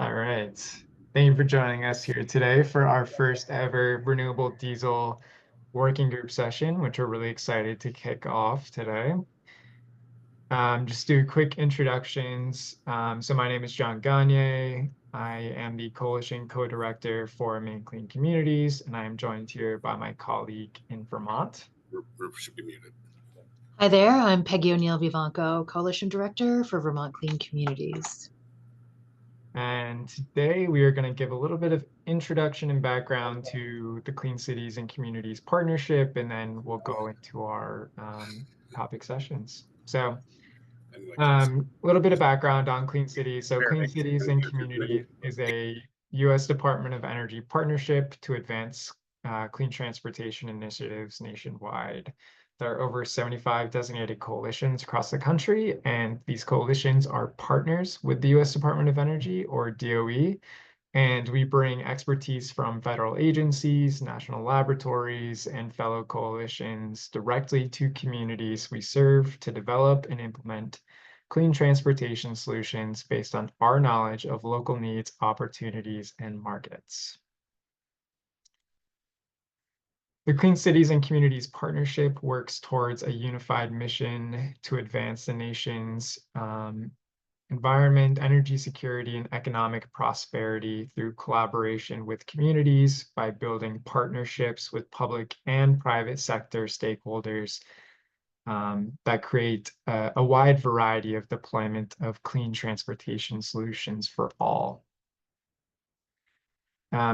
All right. Thank you for joining us here today for our first ever renewable diesel working group session, which we're really excited to kick off today. Just do quick introductions. So my name is John Gagne. I am the Coalition Co-Director for Maine Clean Communities, and I am joined here by my colleague in Vermont. Group should be muted. Hi there, I'm Peggy O'Neill Vivanco, Coalition Director for Vermont Clean Communities. And today we are going to give a little bit of introduction and background to the Clean Cities and Communities Partnership, and then we'll go into our topic sessions. So a little bit of background on Clean Cities. So Clean Cities and Communities is a U.S. Department of Energy partnership to advance clean transportation initiatives nationwide. There are over 75 designated coalitions across the country, and these coalitions are partners with the U.S. Department of Energy, or DOE, and we bring expertise from federal agencies, national laboratories, and fellow coalitions directly to communities we serve to develop and implement clean transportation solutions based on our knowledge of local needs, opportunities, and markets. The Clean Cities and Communities Partnership works towards a unified mission to advance the nation's environment, energy security, and economic prosperity through collaboration with communities by building partnerships with public and private sector stakeholders that create a wide variety of deployment of clean transportation solutions for all.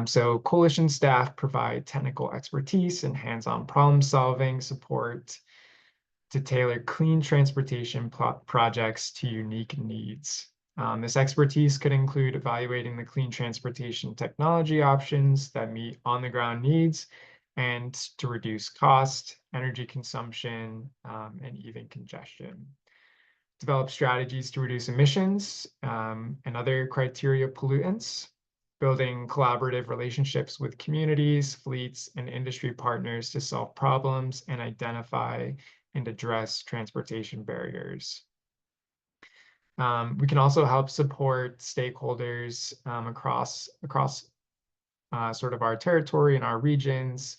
So coalition staff provide technical expertise and hands-on problem-solving support to tailor clean transportation projects to unique needs. This expertise could include evaluating the clean transportation technology options that meet on-the-ground needs and to reduce cost, energy consumption, and even congestion. Develop strategies to reduce emissions and other criteria pollutants. Building collaborative relationships with communities, fleets, and industry partners to solve problems and identify and address transportation barriers. We can also help support stakeholders across sort of our territory and our regions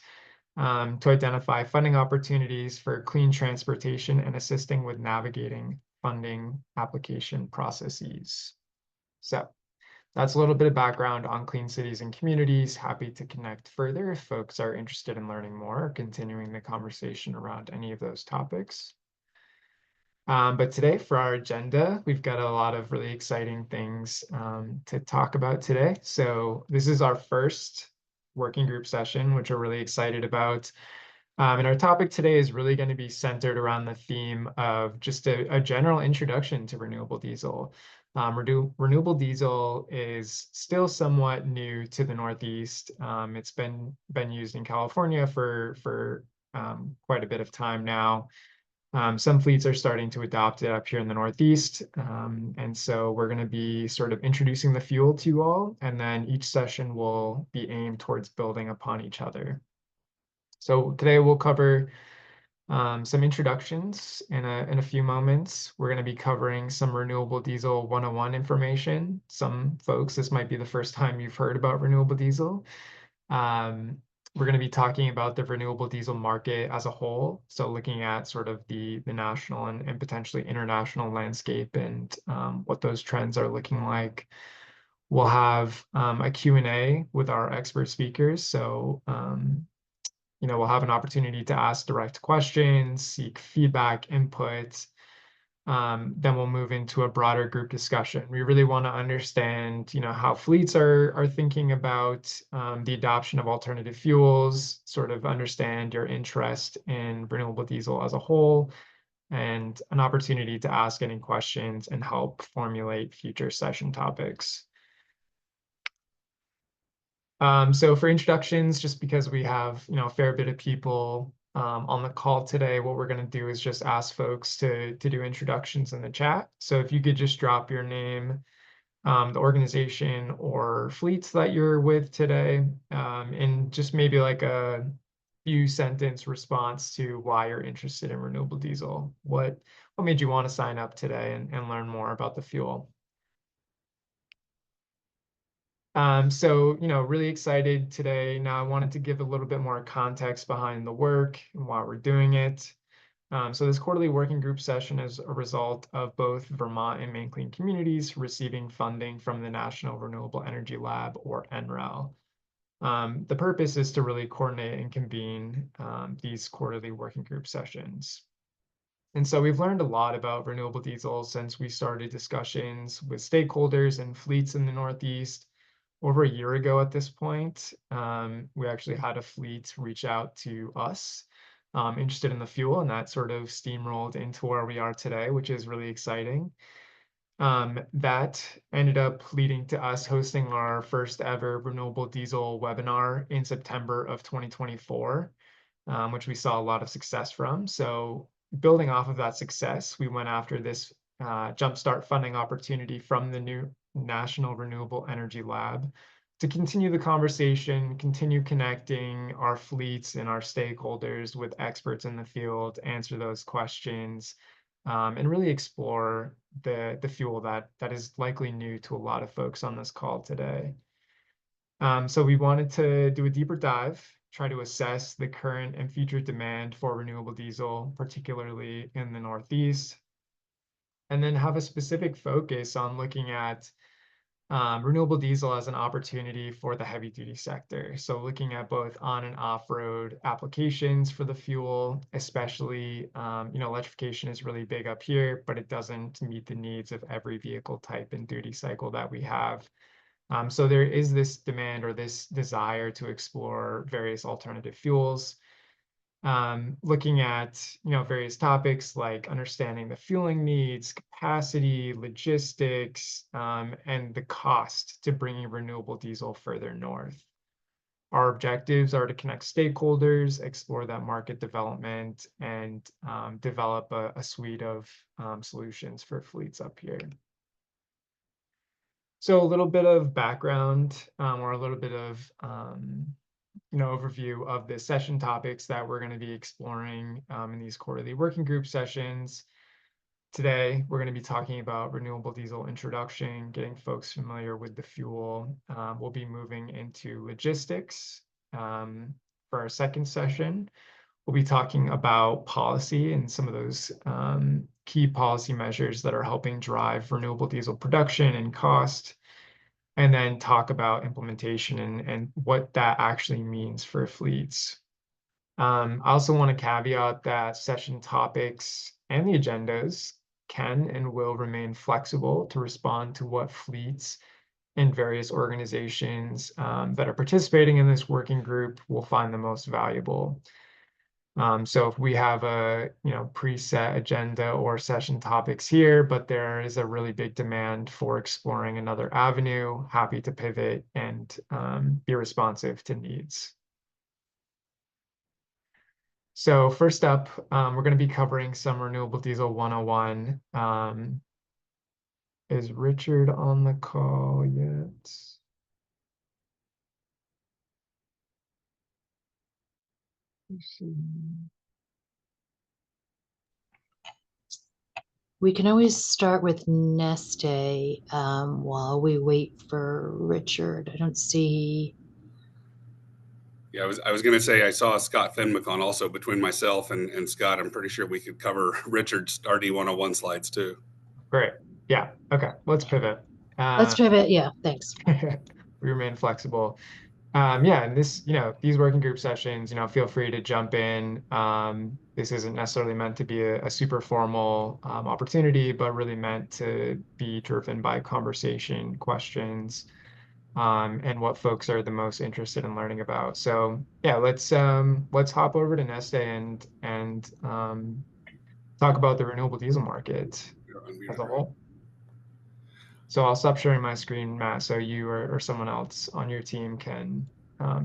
to identify funding opportunities for clean transportation and assisting with navigating funding application processes. So that's a little bit of background on Clean Cities and Communities. Happy to connect further if folks are interested in learning more or continuing the conversation around any of those topics. But today for our agenda, we've got a lot of really exciting things to talk about today. So this is our first working group session, which we're really excited about. And our topic today is really going to be centered around the theme of just a general introduction to renewable diesel. Renewable diesel is still somewhat new to the Northeast. It's been used in California for quite a bit of time now. Some fleets are starting to adopt it up here in the Northeast. And so we're going to be sort of introducing the fuel to you all, and then each session will be aimed towards building upon each other. So today we'll cover some introductions in a few moments. We're going to be covering some Renewable Diesel 101 information. Some folks, this might be the first time you've heard about renewable diesel. We're going to be talking about the renewable diesel market as a whole. So looking at sort of the national and potentially international landscape and what those trends are looking like. We'll have a Q&A with our expert speakers. So we'll have an opportunity to ask direct questions, seek feedback, input. Then we'll move into a broader group discussion. We really want to understand, how fleets are thinking about the adoption of alternative fuels, sort of understand your interest in renewable diesel as a whole, and an opportunity to ask any questions and help formulate future session topics. So for introductions, just because we have, a fair bit of people on the call today, what we're going to do is just ask folks to do introductions in the chat. So if you could just drop your name, the organization or fleets that you're with today, and just maybe like a few sentence response to why you're interested in renewable diesel. What made you want to sign up today and learn more about the fuel? So, really excited today. Now, I wanted to give a little bit more context behind the work and why we're doing it. So this quarterly working group session is a result of both Vermont and Maine Clean Communities receiving funding from the National Renewable Energy Lab, or NREL. The purpose is to really coordinate and convene these quarterly working group sessions. And so we've learned a lot about renewable diesel since we started discussions with stakeholders and fleets in the Northeast over a year ago at this point. We actually had a fleet reach out to us interested in the fuel, and that sort of steamrolled into where we are today, which is really exciting. That ended up leading to us hosting our first ever renewable diesel webinar in September of 2024, which we saw a lot of success from. So building off of that success, we went after this jumpstart funding opportunity from the new National Renewable Energy Lab to continue the conversation, continue connecting our fleets and our stakeholders with experts in the field, answer those questions, and really explore the fuel that is likely new to a lot of folks on this call today. So we wanted to do a deeper dive, try to assess the current and future demand for renewable diesel, particularly in the Northeast, and then have a specific focus on looking at renewable diesel as an opportunity for the heavy duty sector. So looking at both on and off-road applications for the fuel, especially, electrification is really big up here, but it doesn't meet the needs of every vehicle type and duty cycle that we have. So there is this demand or this desire to explore various alternative fuels, looking at various topics like understanding the fueling needs, capacity, logistics, and the cost to bringing renewable diesel further north. Our objectives are to connect stakeholders, explore that market development, and develop a suite of solutions for fleets up here. So a little bit of background, or a little bit of overview of the session topics that we're going to be exploring in these quarterly working group sessions. Today, we're going to be talking about renewable diesel introduction, getting folks familiar with the fuel. We'll be moving into logistics for our second session. We'll be talking about policy and some of those key policy measures that are helping drive renewable diesel production and cost, and then talk about implementation and what that actually means for fleets. I also want to caveat that session topics and the agendas can and will remain flexible to respond to what fleets and various organizations that are participating in this working group will find the most valuable. So if we have a preset agenda or session topics here, but there is a really big demand for exploring another avenue, happy to pivot and be responsive to needs. So first up, we're going to be covering some Renewable Diesel 101. Is Richard on the call yet? Let's see. We can always start with Neste while we wait for Richard. I don't see. Yeah, I was going to say I saw Scott Fenwick on also between myself and Scott. I'm pretty sure we could cover Richard's RD 101 slides too. Great. Yeah. Okay. Let's pivot. Let's pivot. Yeah. Thanks. We remain flexible. Yeah, and these working group sessions, feel free to jump in. This isn't necessarily meant to be a super formal opportunity, but really meant to be driven by conversation, questions, and what folks are the most interested in learning about. So yeah, let's hop over to Neste and talk about the renewable diesel market as a whole. So I'll stop sharing my screen, Matt, so you or someone else on your team can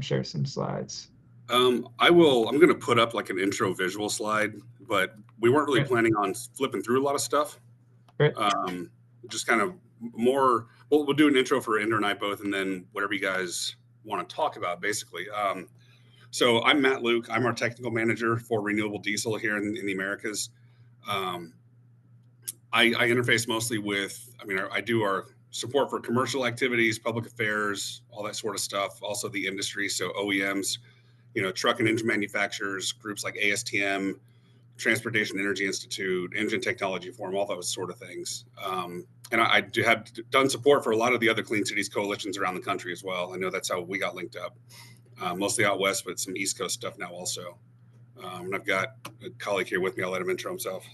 share some slides. I will. I'm going to put up like an intro visual slide, but we weren't really planning on flipping through a lot of stuff. Great. Just kind of more. We'll do an intro for Ender and I both, and then whatever you guys want to talk about, basically. So I'm Matt Luke. I'm our technical manager for Renewable Diesel here in the Americas. I interface mostly with, I do our support for commercial activities, public affairs, all that sort of stuff. Also the industry, so OEMs, truck and engine manufacturers, groups like ASTM, Transportation Energy Institute, Engine Technology Forum, all those sort of things. And I have done support for a lot of the other Clean Cities coalitions around the country as well. I know that's how we got linked up, mostly out west, but some East Coast stuff now also. And I've got a colleague here with me. I'll let him intro himself.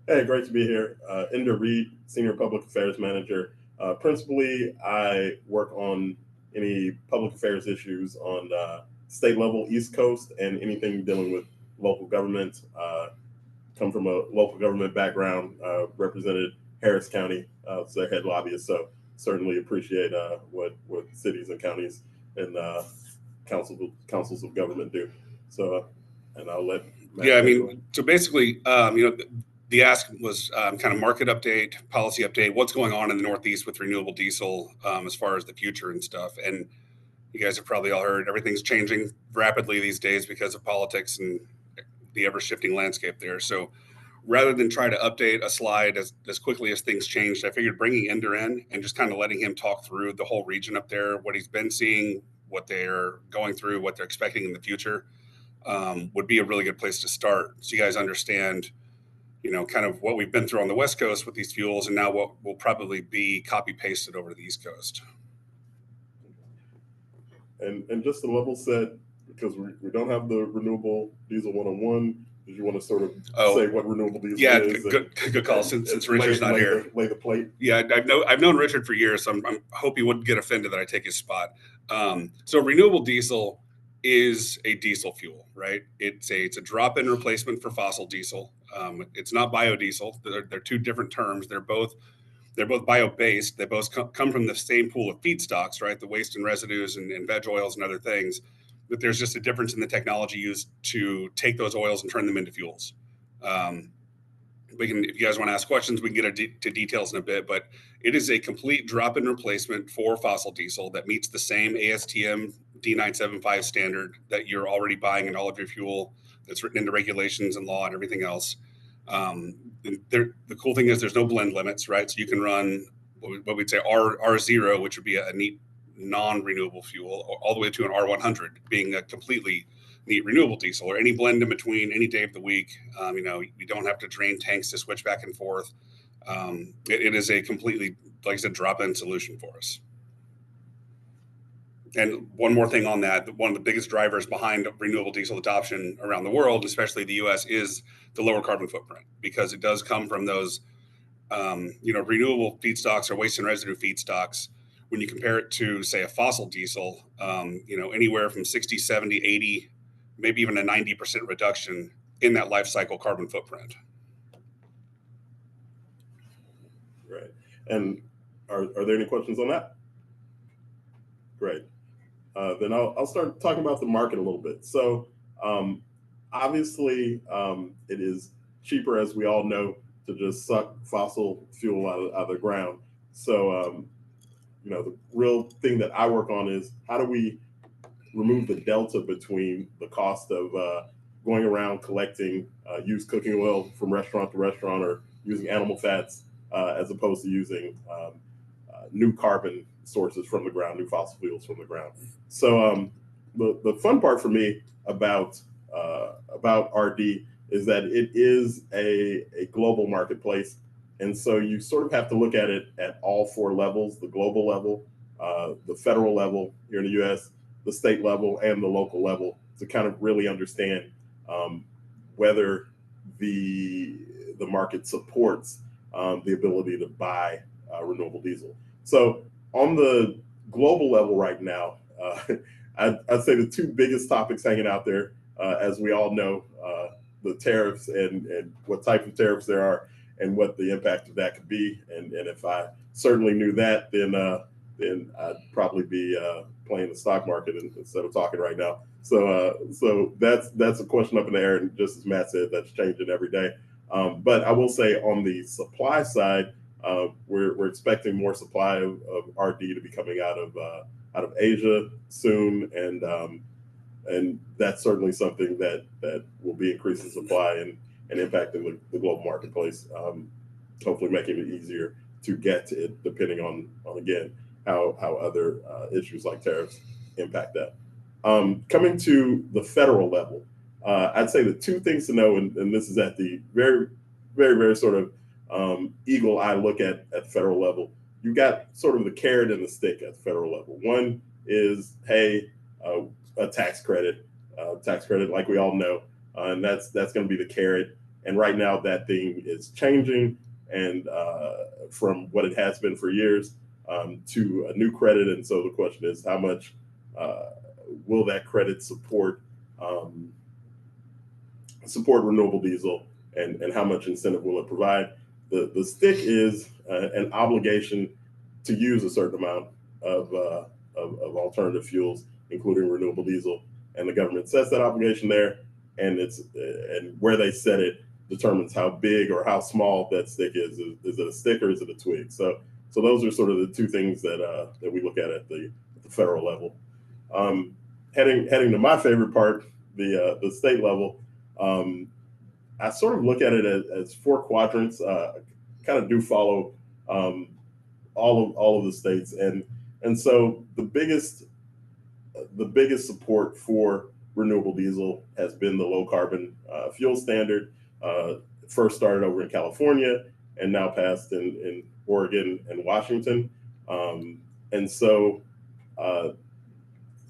Hey, great to be here. Ender Reed, Senior Public Affairs Manager. Principally, I work on any public affairs issues on state level, East Coast, and anything dealing with local government. Come from a local government background, represented Harris County as their head lobbyist. So certainly appreciate what cities and counties and councils of government do. So, and I'll let Matt so basically, the ask was kind of market update, policy update, what's going on in the Northeast with renewable diesel as far as the future and stuff. And you guys have probably all heard everything's changing rapidly these days because of politics and the ever-shifting landscape there. So rather than try to update a slide as quickly as things changed, I figured bringing Ender in and just kind of letting him talk through the whole region up there, what he's been seeing, what they're going through, what they're expecting in the future, would be a really good place to start. So you guys understand, kind of what we've been through on the West Coast with these fuels and now what will probably be copy pasted over to the East Coast. And just to level set, because we don't have the renewable diesel one-on-one, did you want to sort of say what renewable diesel is? Good call. Since Richard's not here, lay the plate. Yeah, I've known Richard for years, so I hope he wouldn't get offended that I take his spot. So renewable diesel is a diesel fuel, right? It's a drop-in replacement for fossil diesel. It's not biodiesel. They're two different terms. They're both bio-based. They both come from the same pool of feedstocks, right? The waste and residues and veg oils and other things. But there's just a difference in the technology used to take those oils and turn them into fuels. If you guys want to ask questions, we can get to details in a bit, but it is a complete drop-in replacement for fossil diesel that meets the same ASTM D975 standard that you're already buying in all of your fuel, that's written into regulations and law and everything else. The cool thing is there's no blend limits, right? So you can run what we'd say R0, which would be a neat non-renewable fuel, all the way to an R100 being a completely neat renewable diesel, or any blend in between any day of the week. You don't have to drain tanks to switch back and forth. It is a completely, like I said, drop-in solution for us. And one more thing on that, one of the biggest drivers behind renewable diesel adoption around the world, especially the US, is the lower carbon footprint, because it does come from those, renewable feedstocks or waste and residue feedstocks. When you compare it to, say, a fossil diesel, anywhere from 60, 70, 80, maybe even a 90% reduction in that life cycle carbon footprint. Right. And are there any questions on that? Great. Then I'll start talking about the market a little bit. So obviously it is cheaper, as we all know, to just suck fossil fuel out of the ground. So, the real thing that I work on is how do we remove the delta between the cost of going around collecting used cooking oil from restaurant to restaurant, or using animal fats, as opposed to using new carbon sources from the ground, new fossil fuels from the ground. So the fun part for me about RD is that it is a global marketplace. And so you sort of have to look at it at all four levels: the global level, the federal level here in the US, the state level, and the local level, to kind of really understand whether the market supports the ability to buy renewable diesel. So on the global level right now, I'd say the two biggest topics hanging out there, as we all know, the tariffs and what type of tariffs there are and what the impact of that could be. And if I certainly knew that, then I'd probably be playing the stock market instead of talking right now. So that's a question up in the air, and just as Matt said, that's changing every day. But I will say on the supply side, we're expecting more supply of RD to be coming out of Asia soon, and that's certainly something that will be increasing supply and impacting the global marketplace. hopefully making it easier to get to it, depending on again, how other issues like tariffs impact that. Coming to the federal level, I'd say the two things to know, and this is at the very, very, very sort of eagle eye look at the federal level. You got sort of the carrot and the stick at the federal level. One is, hey, a tax credit like we all know, and that's going to be the carrot. And right now that thing is changing, and from what it has been for years to a new credit. And so the question is, how much will that credit support renewable diesel, and how much incentive will it provide? The stick is an obligation to use a certain amount of alternative fuels, including renewable diesel, and the government sets that obligation there, and where they set it determines how big or how small that stick is. Is it a stick or is it a twig? So those are sort of the two things that we look at the federal level. Heading to my favorite part, the state level. I sort of look at it as four quadrants. Kind of do follow all of the states, and so the biggest support for renewable diesel has been the low carbon fuel standard. First started over in California and now passed in Oregon and Washington, and so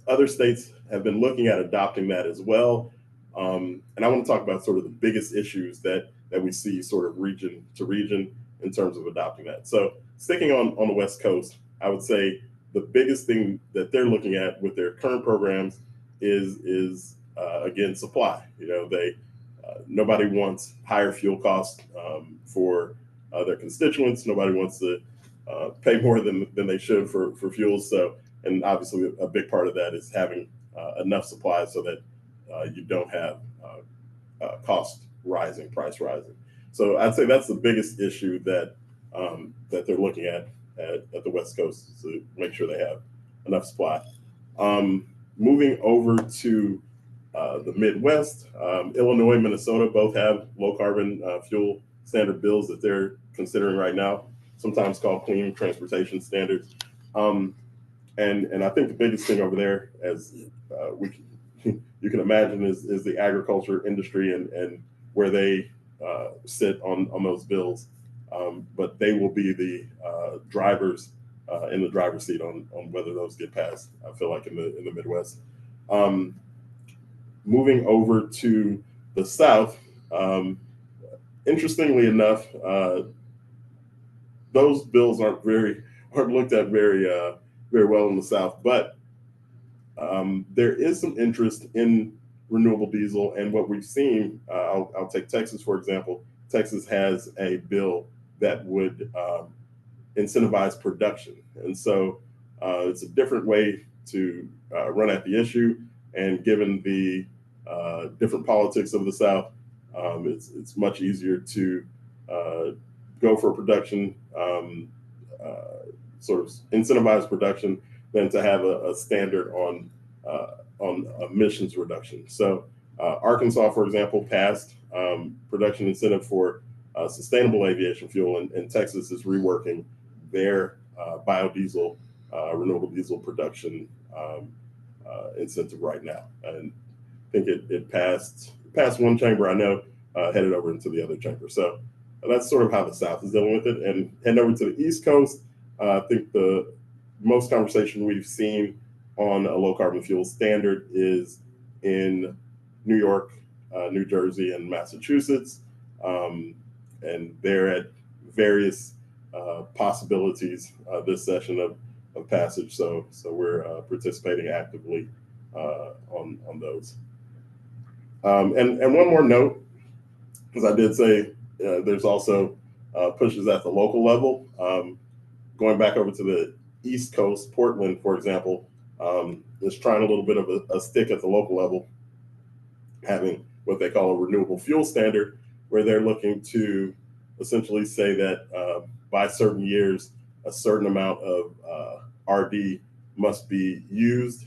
other states have been looking at adopting that as well. And I want to talk about sort of the biggest issues that we see sort of region to region in terms of adopting that. So sticking on the West Coast, I would say the biggest thing that they're looking at with their current programs is again, supply. Nobody wants higher fuel costs for their constituents. Nobody wants to pay more than they should for fuel. So, and obviously a big part of that is having enough supply so that you don't have price rising. So I'd say that's the biggest issue that they're looking at the West Coast, to make sure they have enough supply. Moving over to the Midwest, Illinois, Minnesota both have low carbon fuel standard bills that they're considering right now, sometimes called clean transportation standards. And I think the biggest thing over there, as you can imagine, is the agriculture industry and where they sit on those bills. But they will be the drivers in the driver's seat on whether those get passed, I feel like, in the Midwest. Moving over to the South, interestingly enough, those bills aren't looked at very well in the South, but there is some interest in renewable diesel. And what we've seen, I'll take Texas, for example. Texas has a bill that would incentivize production. And so it's a different way to run at the issue. And given the different politics of the South, it's much easier to go for production, sort of incentivize production, than to have a standard on emissions reduction. So Arkansas, for example, passed production incentive for sustainable aviation fuel, and Texas is reworking their biodiesel, renewable diesel production incentive right now. And I think it passed one chamber, I know, headed over into the other chamber. So that's sort of how the South is dealing with it. And heading over to the East Coast, I think the most conversation we've seen on a low carbon fuel standard is in New York, New Jersey, and Massachusetts. And they're at various possibilities this session of passage. So we're participating actively on those. And one more note, because I did say there's also pushes at the local level. Going back over to the East Coast, Portland, for example, is trying a little bit of a stick at the local level, having what they call a renewable fuel standard, where they're looking to essentially say that by certain years, a certain amount of RD must be used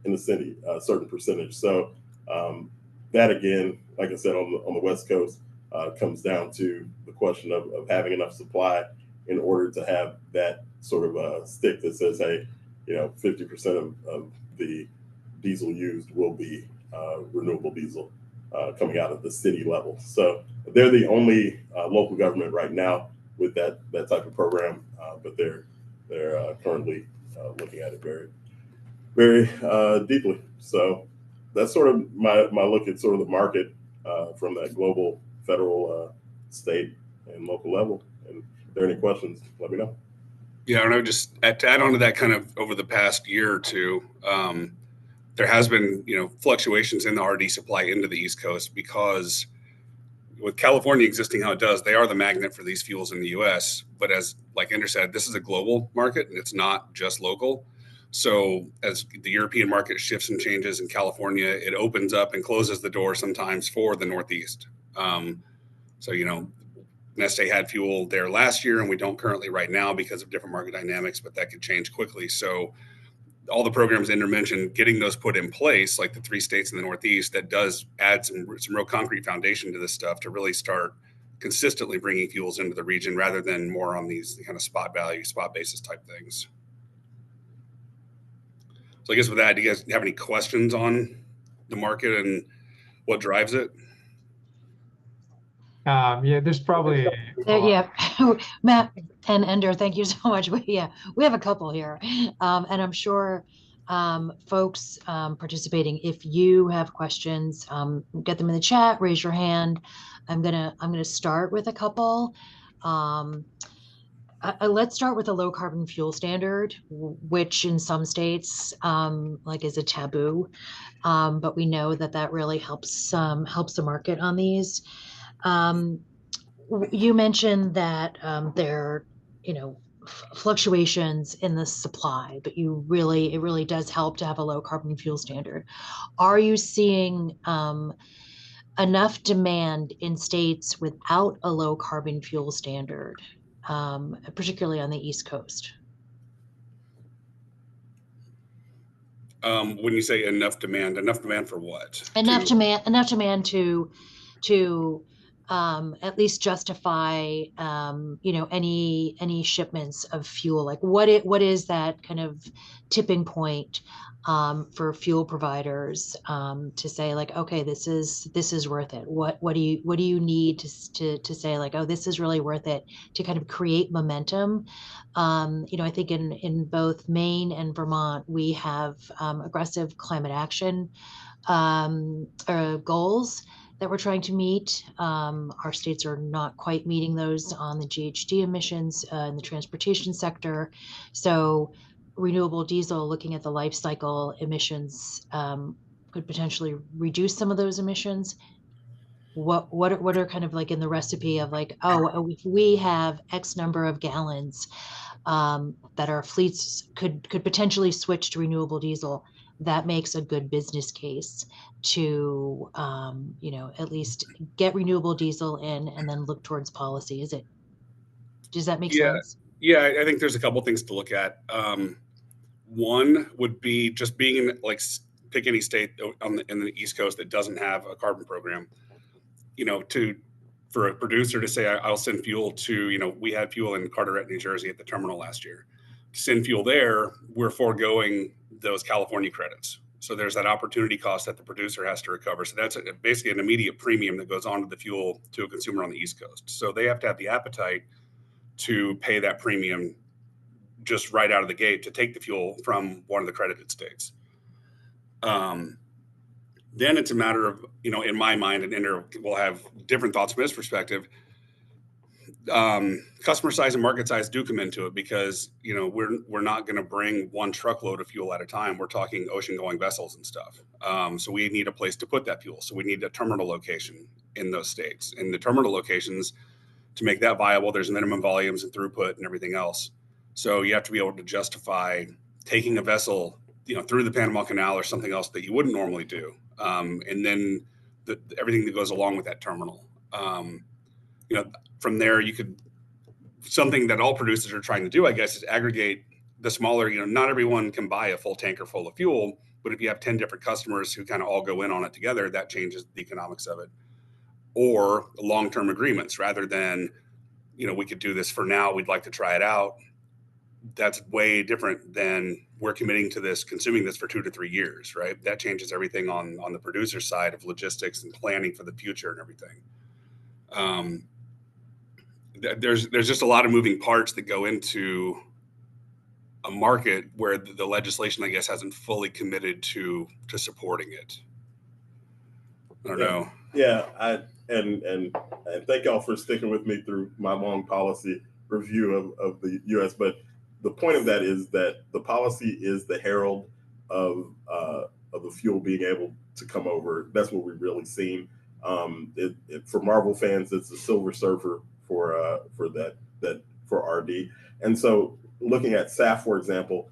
in the city, a certain percentage. So that, again, like I said, on the West Coast, comes down to the question of having enough supply in order to have that sort of stick that says, hey, 50% of the diesel used will be renewable diesel coming out of the city level. So they're the only local government right now with that type of program, but they're currently looking at it very, very deeply. So that's sort of my look at sort of the market from that global, federal, state, and local level. And if there are any questions, let me know. Yeah, I don't know, just to add on to that, kind of over the past year or two, there has been, fluctuations in the RD supply into the East Coast, because with California existing how it does, they are the magnet for these fuels in the US. But as like Ender said, this is a global market and it's not just local. So as the European market shifts and changes in California, it opens up and closes the door sometimes for the Northeast. Neste had fuel there last year, and we don't currently right now because of different market dynamics, but that could change quickly. So all the programs Ender mentioned, getting those put in place, like the 3 states in the Northeast, that does add some real concrete foundation to this stuff to really start consistently bringing fuels into the region rather than more on these kind of spot basis type things. So I guess with that, do you guys have any questions on the market and what drives it? Yeah, there's probably Yeah, Matt and Ender, thank you so much. We have a couple here, and I'm sure folks participating, if you have questions, get them in the chat, raise your hand. I'm gonna start with a couple. Let's start with a low carbon fuel standard, which in some states is a taboo, but we know that really helps the market on these. You mentioned that there are, fluctuations in the supply, but it really does help to have a low carbon fuel standard. Are you seeing enough demand in states without a low carbon fuel standard, particularly on the East Coast? When you say enough demand for what? Enough demand to at least justify any shipments of fuel. Like what is that kind of tipping point for fuel providers to say like, okay, this is worth it? What do you need to say like, oh, this is really worth it, to kind of create momentum? I think in both Maine and Vermont, we have aggressive climate action goals that we're trying to meet. Our states are not quite meeting those on the GHG emissions in the transportation sector. So renewable diesel, looking at the life cycle emissions, could potentially reduce some of those emissions. What are kind of like in the recipe of like, oh, if we have X number of gallons that our fleets could potentially switch to renewable diesel, that makes a good business case to at least get renewable diesel in and then look towards policy. Does that make sense? Yeah, I think there's a couple things to look at. One would be just being in, like, pick any state in the East Coast that doesn't have a carbon program. For a producer to say, I'll send fuel to, we had fuel in Carteret, New Jersey at the terminal last year. To send fuel there, we're foregoing those California credits. So there's that opportunity cost that the producer has to recover. So that's basically an immediate premium that goes onto the fuel to a consumer on the East Coast. So they have to have the appetite to pay that premium just right out of the gate to take the fuel from one of the credited states. Then it's a matter of, in my mind, and Ender will have different thoughts from his perspective, customer size and market size do come into it, because, we're not going to bring one truckload of fuel at a time. We're talking ocean going vessels and stuff. So we need a place to put that fuel. So we need a terminal location in those states. And the terminal locations, to make that viable, there's minimum volumes and throughput and everything else. So you have to be able to justify taking a vessel, through the Panama Canal or something else that you wouldn't normally do. And then everything that goes along with that terminal. From there, something that all producers are trying to do, I guess, is aggregate the smaller, not everyone can buy a full tanker full of fuel, but if you have 10 different customers who kind of all go in on it together, that changes the economics of it. or long-term agreements rather than, we could do this for now. We'd like to try it out. That's way different than we're committing to this, consuming this for 2 to 3 years, right? That changes everything on the producer side of logistics and planning for the future and everything. There's just a lot of moving parts that go into a market where the legislation, I guess, hasn't fully committed to supporting it. I don't know. Yeah, and thank y'all for sticking with me through my long policy review of the U.S. But the point of that is that the policy is the herald of the fuel being able to come over. That's what we've really seen. For Marvel fans, it's the Silver Surfer for RD. And so, looking at SAF, for example,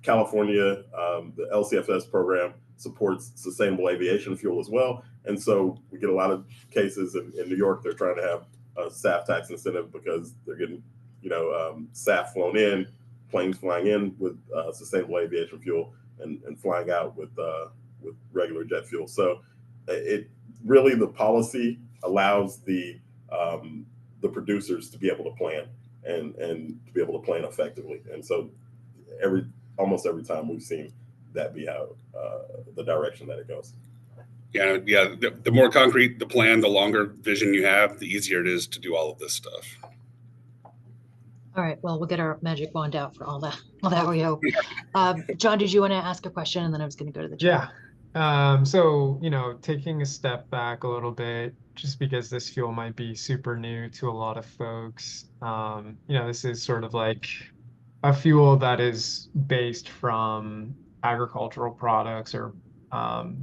California, the LCFS program supports sustainable aviation fuel as well. And so we get a lot of cases in New York, they're trying to have a SAF tax incentive because they're getting, SAF flown in, planes flying in with sustainable aviation fuel and flying out with regular jet fuel. So it really, the policy allows the producers to be able to plan and to be able to plan effectively. And so almost every time we've seen that be how the direction that it goes. Yeah. The more concrete the plan, the longer vision you have, the easier it is to do all of this stuff. All right. Well, we'll get our magic wand out for all that. Well, that we hope. Jon, did you want to ask a question? And then I was going to go to the chat. Yeah. So, taking a step back a little bit, just because this fuel might be super new to a lot of folks, this is sort of like a fuel that is based from agricultural products or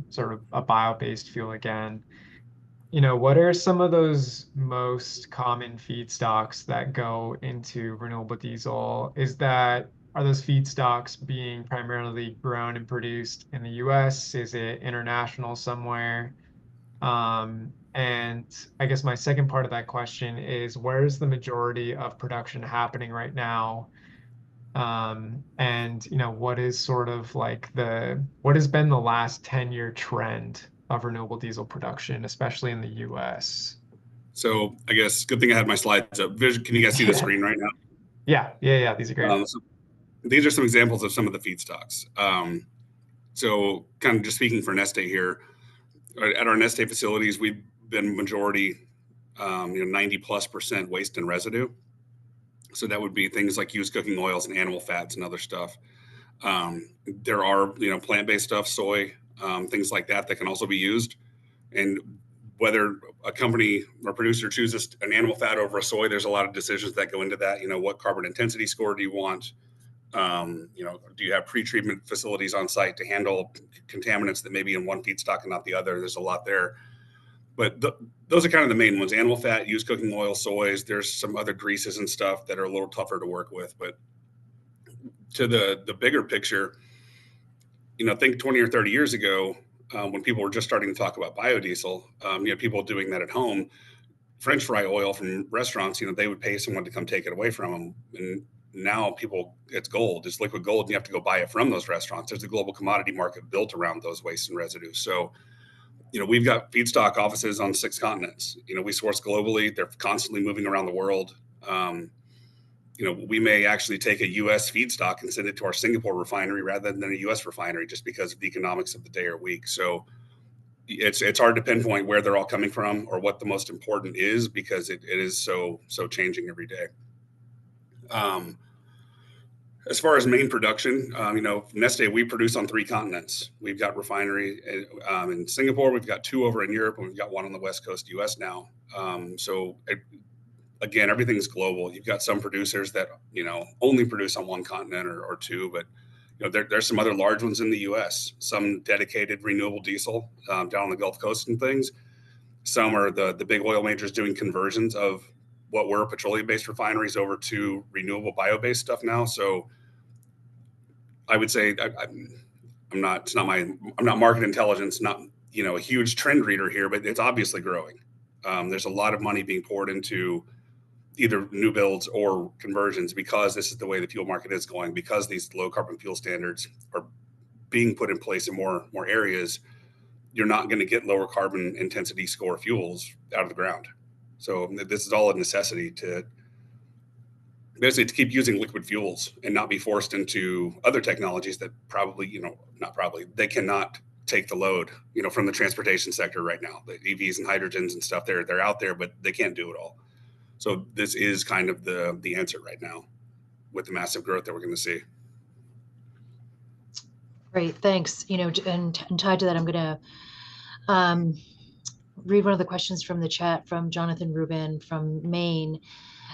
sort of a bio-based fuel again. What are some of those most common feedstocks that go into renewable diesel? Are those feedstocks being primarily grown and produced in the US? Is it international somewhere? And I guess my second part of that question is, where's the majority of production happening right now? And what is sort of like what has been the last 10-year trend of renewable diesel production, especially in the US? So I guess good thing I had my slides up. Can you guys see the screen right now? Yeah. These are great. So these are some examples of some of the feedstocks. So kind of just speaking for Neste here, at our Neste facilities, we've been majority, 90+% waste and residue. So that would be things like used cooking oils and animal fats and other stuff. There are, plant-based stuff, soy, things like that can also be used. And whether a company or producer chooses an animal fat over a soy, there's a lot of decisions that go into that. What carbon intensity score do you want? Do you have pre-treatment facilities on site to handle contaminants that may be in one feedstock and not the other? There's a lot there. But those are kind of the main ones: animal fat, used cooking oil, soys. There's some other greases and stuff that are a little tougher to work with. But to the bigger picture, think 20 or 30 years ago, when people were just starting to talk about biodiesel, people doing that at home, French fry oil from restaurants, they would pay someone to come take it away from them. And now it's gold, it's liquid gold, and you have to go buy it from those restaurants. There's a global commodity market built around those wastes and residues. So, we've got feedstock offices on 6 continents. We source globally. They're constantly moving around the world. We may actually take a U.S. feedstock and send it to our Singapore refinery rather than a U.S. refinery, just because of the economics of the day or week. So it's hard to pinpoint where they're all coming from or what the most important is, because it is so changing every day. As far as main production, Neste, we produce on 3 continents. We've got refinery in Singapore, we've got 2 over in Europe, and we've got 1 on the West Coast US now. Again, everything's global. You've got some producers that, only produce on 1 continent or 2, but there's some other large ones in the US, some dedicated renewable diesel down on the Gulf Coast and things. Some are the big oil majors doing conversions of what were petroleum-based refineries over to renewable bio-based stuff now. So I would say I'm not market intelligence, not a huge trend reader here, but it's obviously growing. There's a lot of money being poured into either new builds or conversions, because this is the way the fuel market is going, because these low carbon fuel standards are being put in place in more areas. you're not going to get lower carbon intensity score fuels out of the ground. So this is all a necessity to basically to keep using liquid fuels and not be forced into other technologies that probably, not probably, they cannot take the load, from the transportation sector right now. The EVs and hydrogens and stuff, they're out there, but they can't do it all. So this is kind of the answer right now with the massive growth that we're going to see. Great, thanks. And tied to that, I'm going to read one of the questions from the chat from Jonathan Rubin from Maine.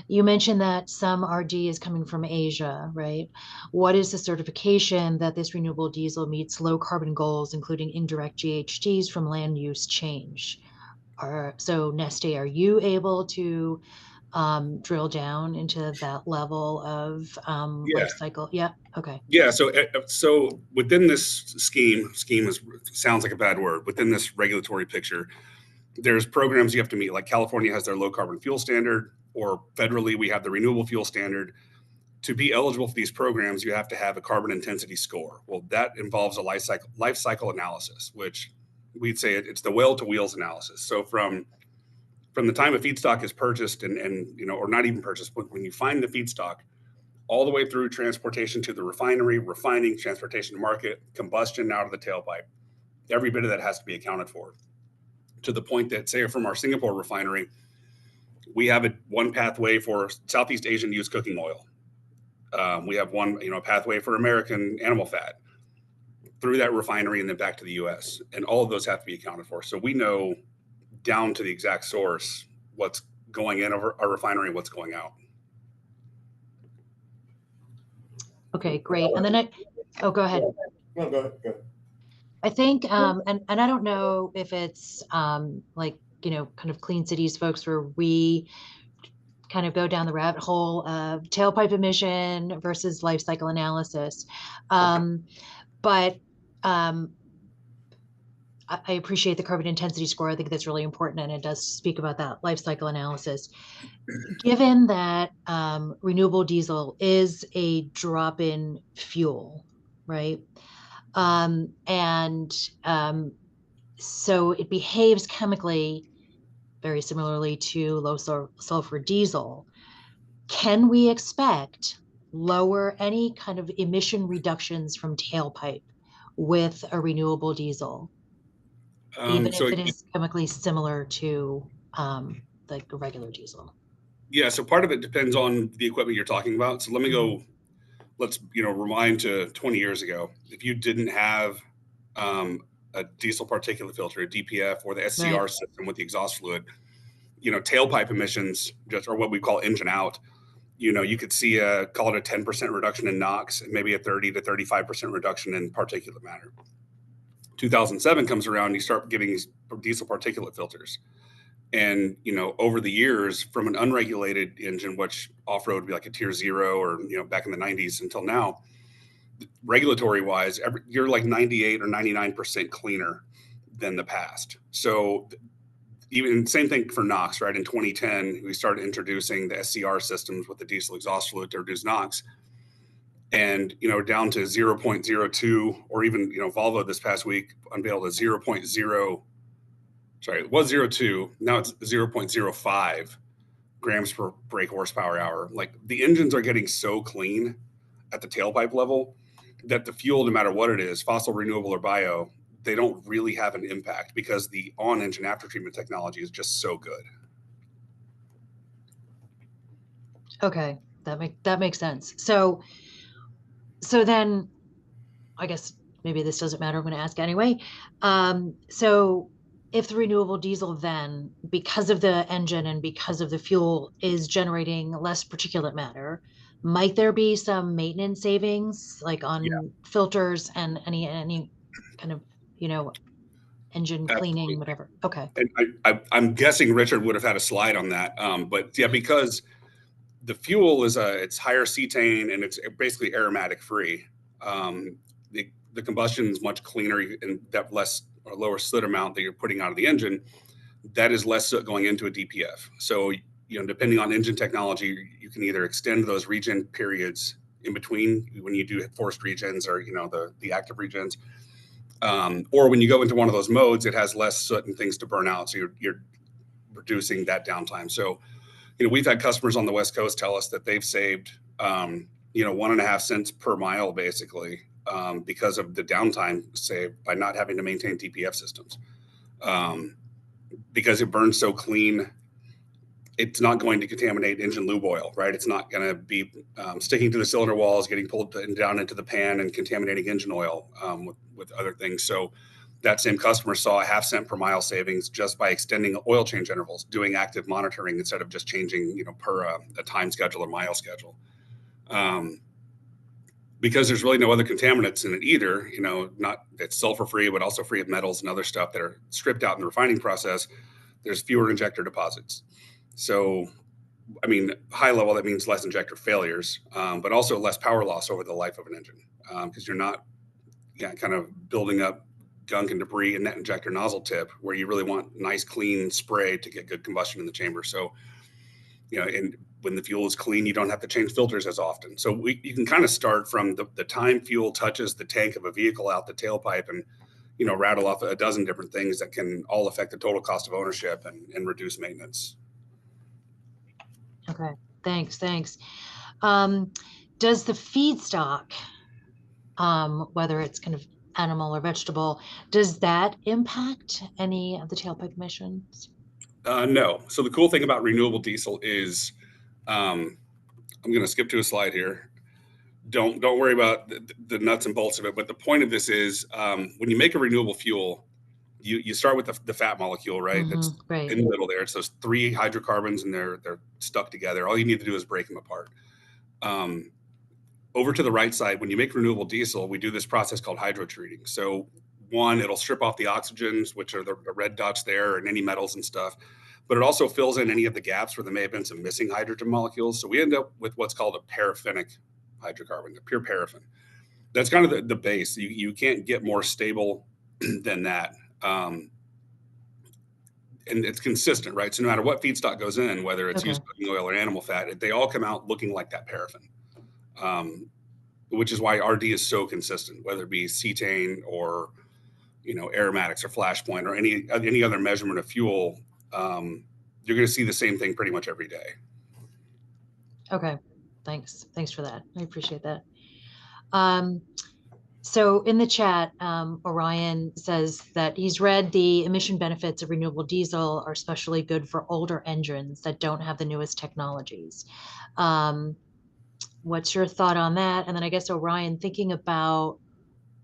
You mentioned that some RD is coming from Asia, right? What is the certification that this renewable diesel meets low carbon goals, including indirect GHGs from land use change? So Neste, are you able to drill down into that level of life cycle? Yeah. Okay. Yeah. So within this scheme sounds like a bad word. Within this regulatory picture, there's programs you have to meet. Like California has their low carbon fuel standard, or federally we have the renewable fuel standard. To be eligible for these programs, you have to have a carbon intensity score. Well, that involves a life cycle analysis, which we'd say it's the well to wheels analysis. So from the time a feedstock is purchased and or not even purchased, but when you find the feedstock, all the way through transportation to the refinery, refining, transportation to market, combustion out of the tailpipe, every bit of that has to be accounted for. To the point that, say, from our Singapore refinery, we have one pathway for Southeast Asian used cooking oil. We have one, pathway for American animal fat through that refinery and then back to the U.S. And all of those have to be accounted for. So we know down to the exact source what's going in our refinery and what's going out. Okay, great. And then go ahead. No, go ahead. I think, and I don't know if it's like, kind of Clean Cities folks where we kind of go down the rabbit hole of tailpipe emission versus life cycle analysis. But I appreciate the carbon intensity score. I think that's really important, and it does speak about that life cycle analysis. Given that renewable diesel is a drop-in fuel, right? So it behaves chemically very similarly to low sulfur diesel. Can we expect any kind of emission reductions from tailpipe with a renewable diesel, even if it is chemically similar to like a regular diesel? Yeah, so part of it depends on the equipment you're talking about. So let's rewind to 20 years ago. If you didn't have a diesel particulate filter, a DPF, or the SCR system with the exhaust fluid, tailpipe emissions or what we call engine out, you could see call it a 10% reduction in NOx and maybe a 30 to 35% reduction in particulate matter. 2007 comes around, you start getting these diesel particulate filters. And, over the years, from an unregulated engine, which off-road would be like a tier 0 or, back in the 90s until now, regulatory wise, you're like 98 or 99% cleaner than the past. So even same thing for NOx, right? In 2010, we started introducing the SCR systems with the diesel exhaust fluid to reduce NOx. And, down to 0.02, or even, Volvo this past week unveiled a 0.0, sorry, it was 0.2, now it's 0.05 grams per brake horsepower hour. Like, the engines are getting so clean at the tailpipe level that the fuel, no matter what it is, fossil, renewable, or bio, they don't really have an impact because the on-engine after-treatment technology is just so good. Okay, that makes sense. So then, I guess maybe this doesn't matter. I'm going to ask anyway. So if the renewable diesel then, because of the engine and because of the fuel, is generating less particulate matter, might there be some maintenance savings, like on filters and any kind of, engine cleaning, whatever? Okay. And I'm guessing Richard would have had a slide on that. But yeah, because the fuel is it's higher cetane and it's basically aromatic free. The combustion is much cleaner and that lower soot amount that you're putting out of the engine, that is less soot going into a DPF. So, depending on engine technology, you can either extend those regen periods in between when you do forced regens or, the active regens, Or when you go into one of those modes, it has less soot and things to burn out. So you're reducing that downtime. So, we've had customers on the West Coast tell us that they've saved, 1.5 cents per mile, basically, because of the downtime saved by not having to maintain DPF systems. Because it burns so clean, it's not going to contaminate engine lube oil, right? It's not going to be sticking to the cylinder walls, getting pulled down into the pan and contaminating engine oil with other things. So that same customer saw a 0.5 cent per mile savings just by extending oil change intervals, doing active monitoring instead of just changing, per a time schedule or mile schedule. Because there's really no other contaminants in it either, not it's sulfur free, but also free of metals and other stuff that are stripped out in the refining process. There's fewer injector deposits. So, high level, that means less injector failures, but also less power loss over the life of an engine, because you're not kind of building up gunk and debris in that injector nozzle tip where you really want nice, clean spray to get good combustion in the chamber. So, and when the fuel is clean, you don't have to change filters as often. So you can kind of start from the time fuel touches the tank of a vehicle out the tailpipe and, rattle off a dozen different things that can all affect the total cost of ownership and reduce maintenance. Okay, thanks. Does the feedstock, whether it's kind of animal or vegetable, does that impact any of the tailpipe emissions? No. So the cool thing about renewable diesel is, I'm going to skip to a slide here. Don't worry about the nuts and bolts of it. But the point of this is, when you make a renewable fuel, you start with the fat molecule, right? That's right in the middle there. It's those 3 hydrocarbons and they're stuck together. All you need to do is break them apart. Over to the right side, when you make renewable diesel, we do this process called hydrotreating. So one, it'll strip off the oxygens, which are the red dots there, and any metals and stuff. But it also fills in any of the gaps where there may have been some missing hydrogen molecules. So we end up with what's called a paraffinic hydrocarbon, a pure paraffin. That's kind of the base. You can't get more stable than that. And it's consistent, right? So no matter what feedstock goes in, whether it's used cooking oil or animal fat, they all come out looking like that paraffin. Which is why RD is so consistent, whether it be cetane or, aromatics or flashpoint or any other measurement of fuel. You're going to see the same thing pretty much every day. Okay, thanks for that. I appreciate that. So in the chat, Orion says that he's read the emission benefits of renewable diesel are especially good for older engines that don't have the newest technologies. What's your thought on that? And then I guess, Orion, thinking about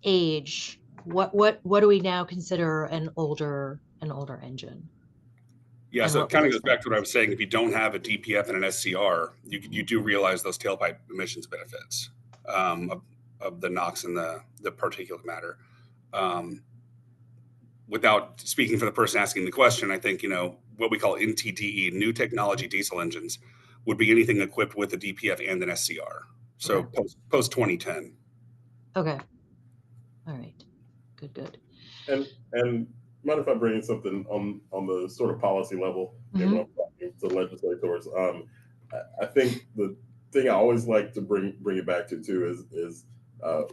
age, what do we now consider an older engine? Yeah, so it kind of goes back to what I was saying. If you don't have a DPF and an SCR, you do realize those tailpipe emissions benefits of the NOx and the particulate matter. Without speaking for the person asking the question, I think, what we call NTDE, new technology diesel engines, would be anything equipped with a DPF and an SCR. So post 2010. Okay. All right. Good. And mind if I bring in something on the sort of policy level when I'm talking to legislators? I think the thing I always like to bring it back to too is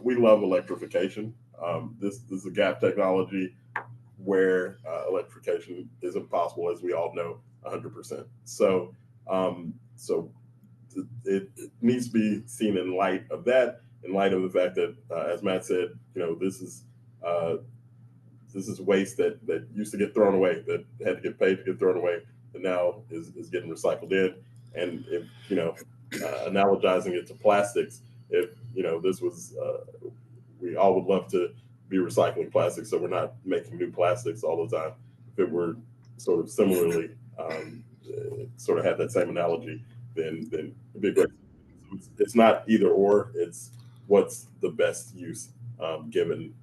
we love electrification. This is a gap technology where electrification isn't possible, as we all know, 100%. So it needs to be seen in light of that, in light of the fact that, as Matt said, this is waste that used to get thrown away, that had to get paid to get thrown away, and now is getting recycled in. And if, analogizing it to plastics, if, this was, we all would love to be recycling plastics, so we're not making new plastics all the time. If it were sort of similarly, sort of had that same analogy, then it'd be great. It's not either or, it's what's the best use given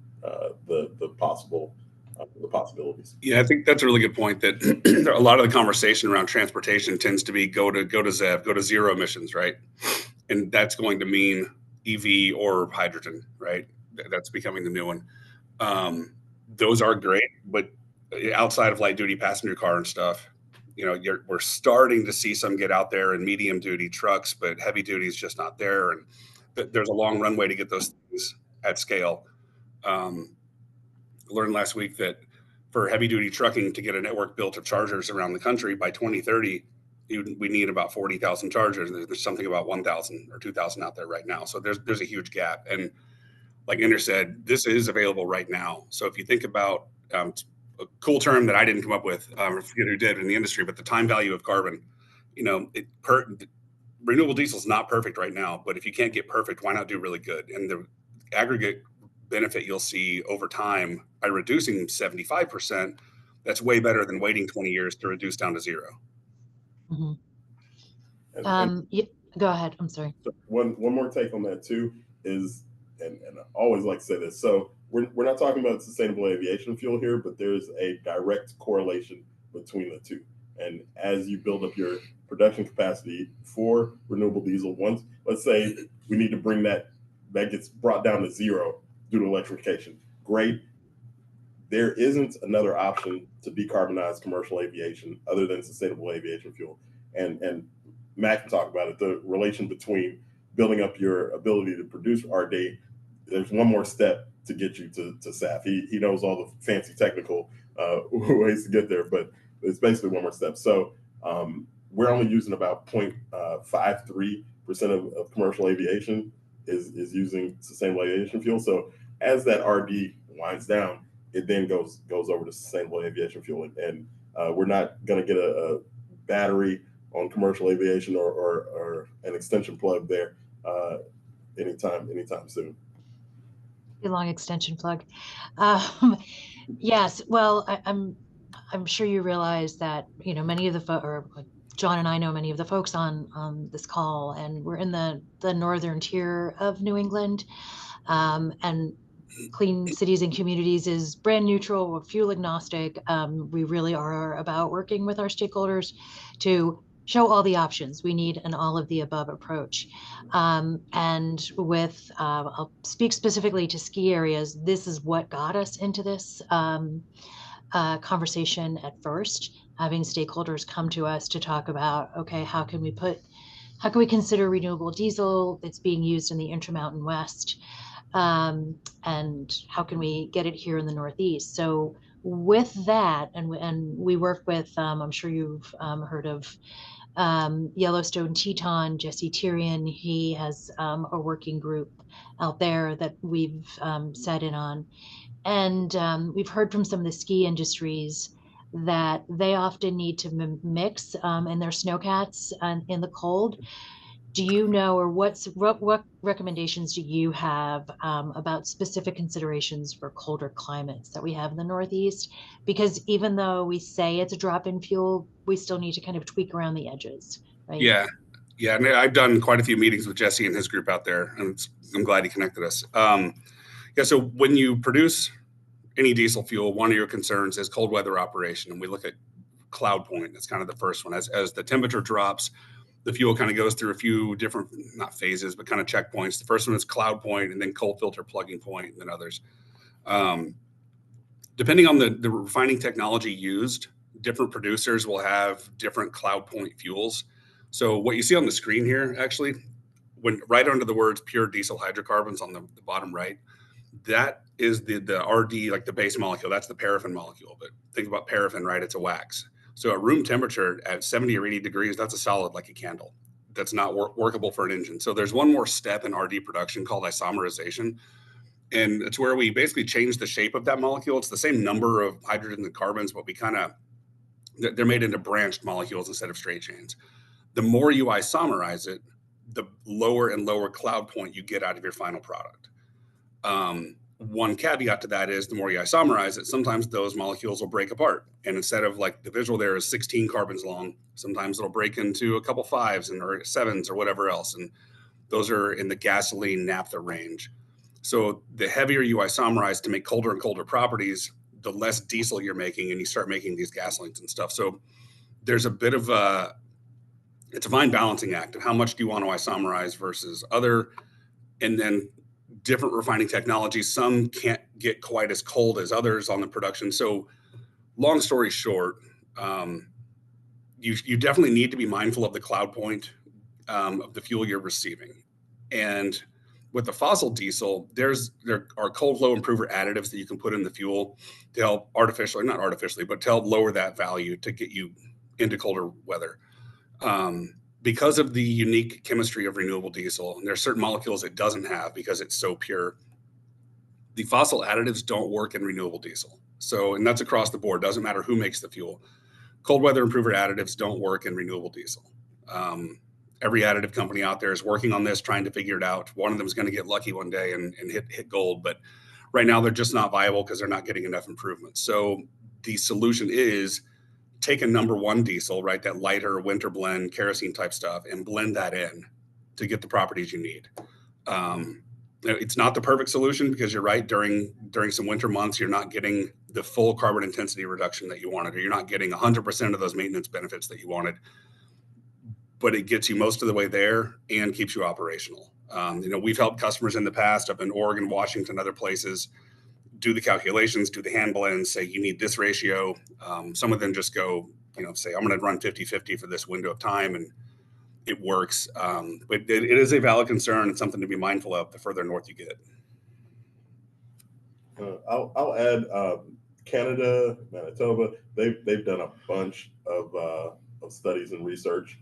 the possibilities. Yeah, I think that's a really good point. That a lot of the conversation around transportation tends to be go to ZEV, go to zero emissions, right? And that's going to mean EV or hydrogen, right? That's becoming the new one. Those are great, but outside of light duty passenger car and stuff, we're starting to see some get out there in medium duty trucks, but heavy duty is just not there. And there's a long runway to get those things at scale. learned last week that for heavy duty trucking to get a network built of chargers around the country by 2030, we need about 40,000 chargers. There's something about 1,000 or 2,000 out there right now. So there's a huge gap. And like Ender said, this is available right now. So if you think about a cool term that I didn't come up with, I forget who did in the industry, but the time value of carbon, renewable diesel is not perfect right now, but if you can't get perfect, why not do really good? And the aggregate benefit you'll see over time by reducing 75%, that's way better than waiting 20 years to reduce down to zero. Yeah, go ahead. I'm sorry. One more take on that too is, and I always like to say this. So we're not talking about sustainable aviation fuel here, but there's a direct correlation between the two. And as you build up your production capacity for renewable diesel, once, let's say we need to bring that gets brought down to zero due to electrification. Great. There isn't another option to decarbonize commercial aviation other than sustainable aviation fuel. And Matt can talk about it, the relation between building up your ability to produce RD. There's one more step to get you to SAF. He knows all the fancy technical ways to get there, but it's basically one more step. So we're only using about 0.53% of commercial aviation is using sustainable aviation fuel. So as that RD winds down, it then goes over to sustainable aviation fuel. And we're not going to get a battery on commercial aviation or an extension plug there anytime soon. A long extension plug. Yes. Well, I'm sure you realize that, many of the Jon and I know many of the folks on this call, and we're in the northern tier of New England, and Clean Cities and Communities is brand neutral, we're fuel agnostic. We really are about working with our stakeholders to show all the options. We need an all of the above approach. And with, I'll speak specifically to ski areas, this is what got us into this conversation at first, having stakeholders come to us to talk about, okay, how can we consider renewable diesel that's being used in the Intermountain West? And how can we get it here in the Northeast? So with that, and we work with, I'm sure you've heard of Yellowstone Teton, Jesse Tyrion. He has a working group out there that we've sat in on. And we've heard from some of the ski industries that they often need to mix in their snowcats in the cold. Do you know, or what recommendations do you have about specific considerations for colder climates that we have in the Northeast? Because even though we say it's a drop-in fuel, we still need to kind of tweak around the edges, right? Yeah. And I've done quite a few meetings with Jesse and his group out there, and I'm glad he connected us. So when you produce any diesel fuel, one of your concerns is cold weather operation, and we look at cloud point. That's kind of the first one. As the temperature drops, the fuel kind of goes through a few different, not phases, but kind of checkpoints. The first one is cloud point, and then cold filter plugging point, and then others. Depending on the refining technology used, different producers will have different cloud point fuels. So what you see on the screen here, actually, when right under the words pure diesel hydrocarbons on the bottom right, that is the RD, like the base molecule. That's the paraffin molecule. But think about paraffin, right? It's a wax. So at room temperature at 70 or 80 degrees, that's a solid like a candle. That's not workable for an engine. So there's one more step in RD production called isomerization. And it's where we basically change the shape of that molecule. It's the same number of hydrogen and carbons, but they're made into branched molecules instead of straight chains. The more you isomerize it, the lower and lower cloud point you get out of your final product. One caveat to that is the more you isomerize it, sometimes those molecules will break apart. And instead of like the visual there is 16 carbons long, sometimes it'll break into a couple 5s or 7s or whatever else. And those are in the gasoline naphtha range. So the heavier you isomerize to make colder and colder properties, the less diesel you're making, and you start making these gasolines and stuff. So there's a bit of it's a fine balancing act of how much do you want to isomerize versus other, and then different refining technologies. Some can't get quite as cold as others on the production. So long story short, you definitely need to be mindful of the cloud point of the fuel you're receiving. And With the fossil diesel, there are cold flow improver additives that you can put in the fuel to help not artificially, but to help lower that value to get you into colder weather. Because of the unique chemistry of renewable diesel, and there are certain molecules it doesn't have because it's so pure. The fossil additives don't work in renewable diesel. So, and that's across the board, doesn't matter who makes the fuel. Cold weather improver additives don't work in renewable diesel. Every additive company out there is working on this, trying to figure it out. One of them is going to get lucky one day and hit gold, but right now they're just not viable because they're not getting enough improvements. So the solution is take a number one diesel, right, that lighter winter blend kerosene type stuff, and blend that in to get the properties you need. It's not the perfect solution because you're right, during some winter months, you're not getting the full carbon intensity reduction that you wanted, or you're not getting 100% of those maintenance benefits that you wanted, but it gets you most of the way there and keeps you operational. We've helped customers in the past up in Oregon, Washington, other places, do the calculations, do the hand blends, say you need this ratio. Some of them just go, say I'm going to run 50-50 for this window of time, and it works. But it is a valid concern and something to be mindful of the further north you get. I'll add Canada, Manitoba. They've done a bunch of studies and research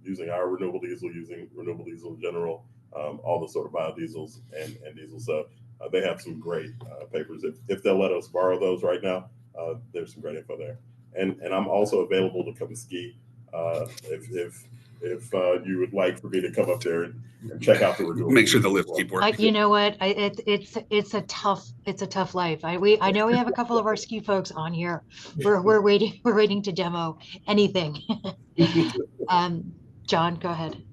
using our renewable diesel, using renewable diesel in general, all the sort of biodiesels and diesel. So they have some great papers. If they'll let us borrow those right now, there's some great info there. And I'm also available to come ski if you would like for me to come up there and check out the renewable. Make sure the lifts keep working. You know what? It's a tough life. I know we have a couple of our ski folks on here. We're waiting to demo anything. John, go ahead.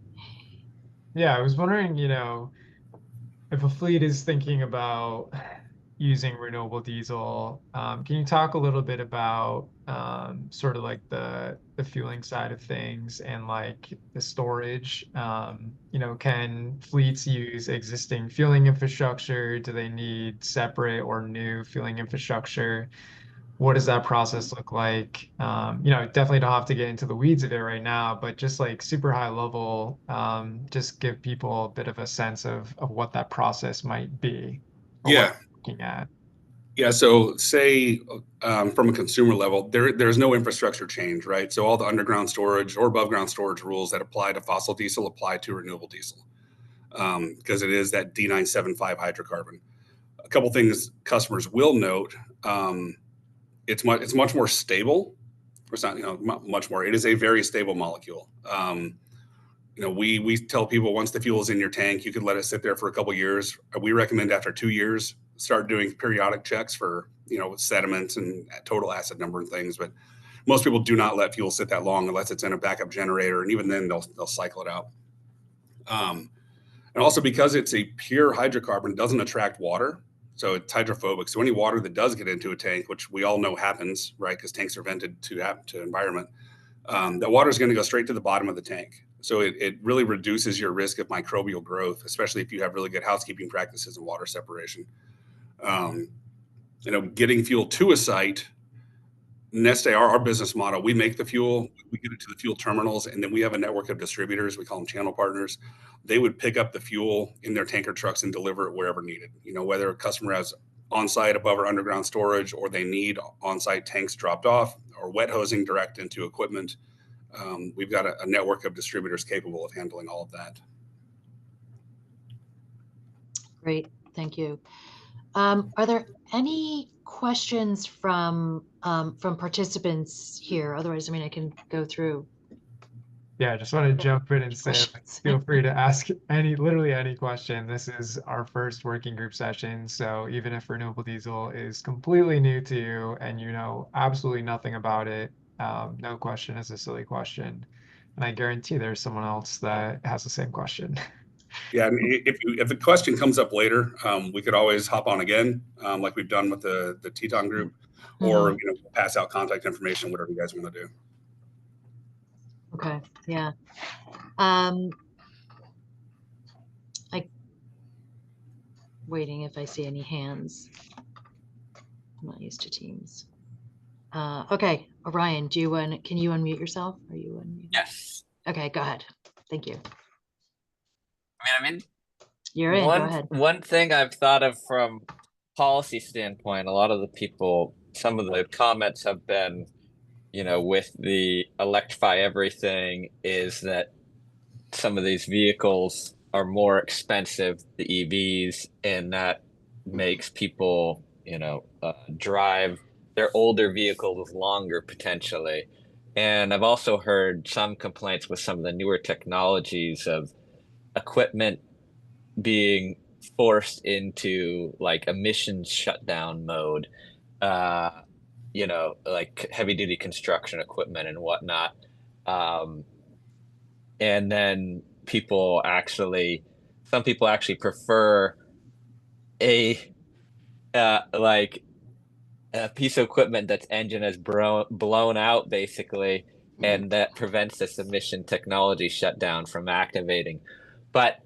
Yeah, I was wondering, if a fleet is thinking about using renewable diesel, can you talk a little bit about sort of like the fueling side of things and like the storage? Can fleets use existing fueling infrastructure? Do they need separate or new fueling infrastructure? What does that process look like? Definitely don't have to get into the weeds of it right now, but just like super high level, just give people a bit of a sense of what that process might be. Yeah. Looking at. Yeah. So say from a consumer level, there's no infrastructure change, right? So all the underground storage or above ground storage rules that apply to fossil diesel apply to renewable diesel because it is that D975 hydrocarbon. A couple things customers will note. It's much more stable. It's not, much more. It is a very stable molecule. We tell people once the fuel is in your tank, you could let it sit there for a couple of years. We recommend after 2 years, start doing periodic checks for, sediments and total acid number and things. But most people do not let fuel sit that long unless it's in a backup generator. And even then they'll cycle it out. And also because it's a pure hydrocarbon, it doesn't attract water. So it's hydrophobic. So any water that does get into a tank, which we all know happens, right? Because tanks are vented to environment, that water is going to go straight to the bottom of the tank. So it really reduces your risk of microbial growth, especially if you have really good housekeeping practices and water separation. Getting fuel to a site, Neste, our business model, we make the fuel, we get it to the fuel terminals, and then we have a network of distributors. We call them channel partners. They would pick up the fuel in their tanker trucks and deliver it wherever needed. Whether a customer has on-site, above or underground storage, or they need on-site tanks dropped off, or wet hosing direct into equipment. We've got a network of distributors capable of handling all of that. Great, thank you. Are there any questions from participants here? Otherwise, I can go through. Yeah, I just want to jump in and say, feel free to ask literally any question. This is our first working group session. So even if renewable diesel is completely new to you and you know absolutely nothing about it, no question is a silly question. And I guarantee there's someone else that has the same question. Yeah, and if the question comes up later, we could always hop on again, like we've done with the Teton group, or pass out contact information, whatever you guys want to do. Okay, yeah. Waiting if I see any hands. I'm not used to Teams. Okay, Orion, can you unmute yourself? Are you unmuted? Yes. Okay, go ahead. Thank you. I'm in? You're in. Go ahead. One thing I've thought of from policy standpoint, a lot of the people, some of the comments have been, with the electrify everything, is that some of these vehicles are more expensive, the EVs, and that makes people, drive their older vehicles longer potentially. And I've also heard some complaints with some of the newer technologies of equipment being forced into like emissions shutdown mode, like heavy duty construction equipment and whatnot. And then some people actually prefer a like a piece of equipment that's engine is blown out basically, and that prevents this emission technology shutdown from activating. But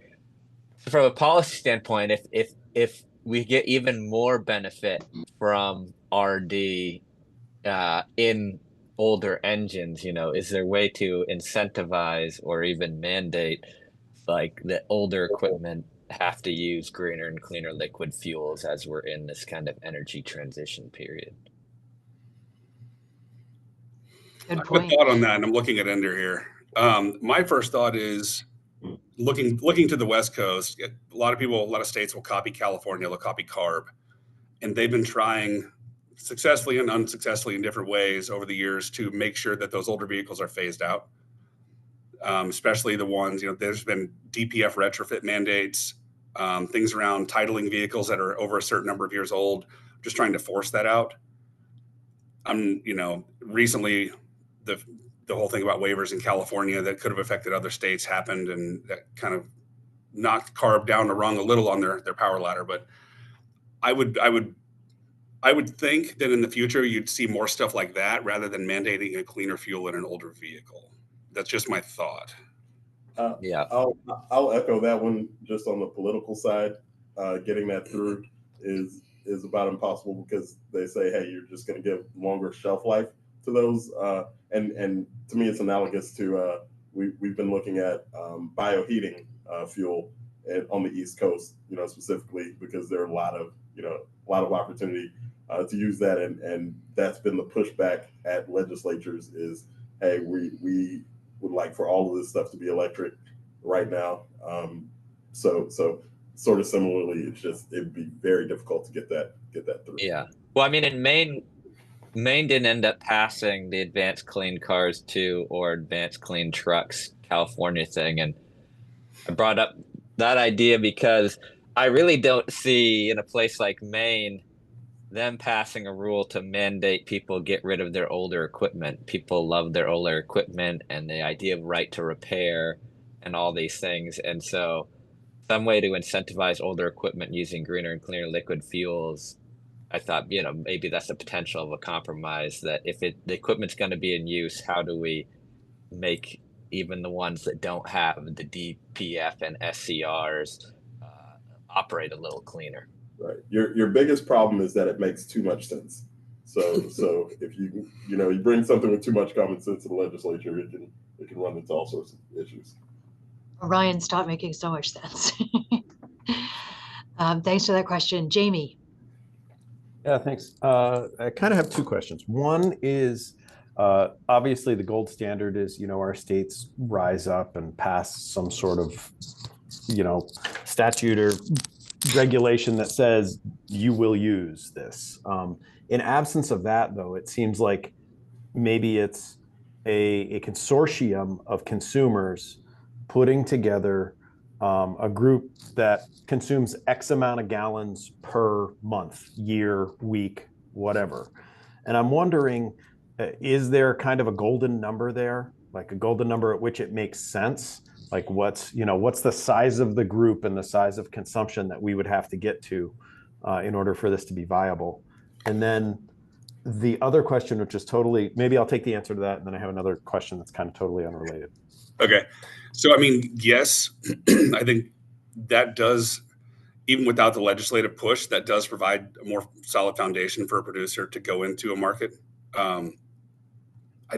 from a policy standpoint, if we get even more benefit from RD in older engines, is there a way to incentivize or even mandate like the older equipment have to use greener and cleaner liquid fuels as we're in this kind of energy transition period? Good Good point. thought on that, and I'm looking at Ender here. My first thought is looking to the West Coast. A lot of states will copy California, they'll copy CARB, and they've been trying successfully and unsuccessfully in different ways over the years to make sure that those older vehicles are phased out. Especially the ones, there's been DPF retrofit mandates, things around titling vehicles that are over a certain number of years old, just trying to force that out. Recently the whole thing about waivers in California that could have affected other states happened, and that kind of knocked CARB down the rung a little on their power ladder. But I would think that in the future you'd see more stuff like that rather than mandating a cleaner fuel in an older vehicle. That's just my thought. Yeah. I'll echo that one. Just on the political side, getting that through is about impossible, because they say, hey, you're just going to give longer shelf life to those. And to me, it's analogous to we've been looking at bioheating fuel on the East Coast, specifically because there are a lot of opportunity to use that, and that's been the pushback at legislatures is, hey, we would like for all of this stuff to be electric right now. So sort of similarly, it'd be very difficult to get that through. Yeah. Well, I mean, in Maine didn't end up passing the Advanced Clean Cars 2 or Advanced Clean Trucks California thing. And I brought up that idea because I really don't see in a place like Maine them passing a rule to mandate people get rid of their older equipment. People love their older equipment and the idea of right to repair and all these things. And so some way to incentivize older equipment using greener and cleaner liquid fuels, I thought, maybe that's the potential of a compromise, that if the equipment's going to be in use, how do we make even the ones that don't have the DPF and SCRs operate a little cleaner? Right. Your biggest problem is that it makes too much sense. So if you bring something with too much common sense to the legislature, it can run into all sorts of issues. Ryan, stop making so much sense. Thanks for that question. Jamie. Yeah, thanks. I kind of have two questions. One is, obviously the gold standard is, our states rise up and pass some sort of, statute or regulation that says you will use this. In absence of that, though, it seems like maybe it's a consortium of consumers putting together a group that consumes X amount of gallons per month, year, week, whatever. And I'm wondering, is there kind of a golden number there, like a golden number at which it makes sense? Like what's the size of the group and the size of consumption that we would have to get to in order for this to be viable? And then the other question, which is totally, maybe I'll take the answer to that, and then I have another question that's kind of totally unrelated. Okay. So, yes, I think that does, even without the legislative push, that does provide a more solid foundation for a producer to go into a market. I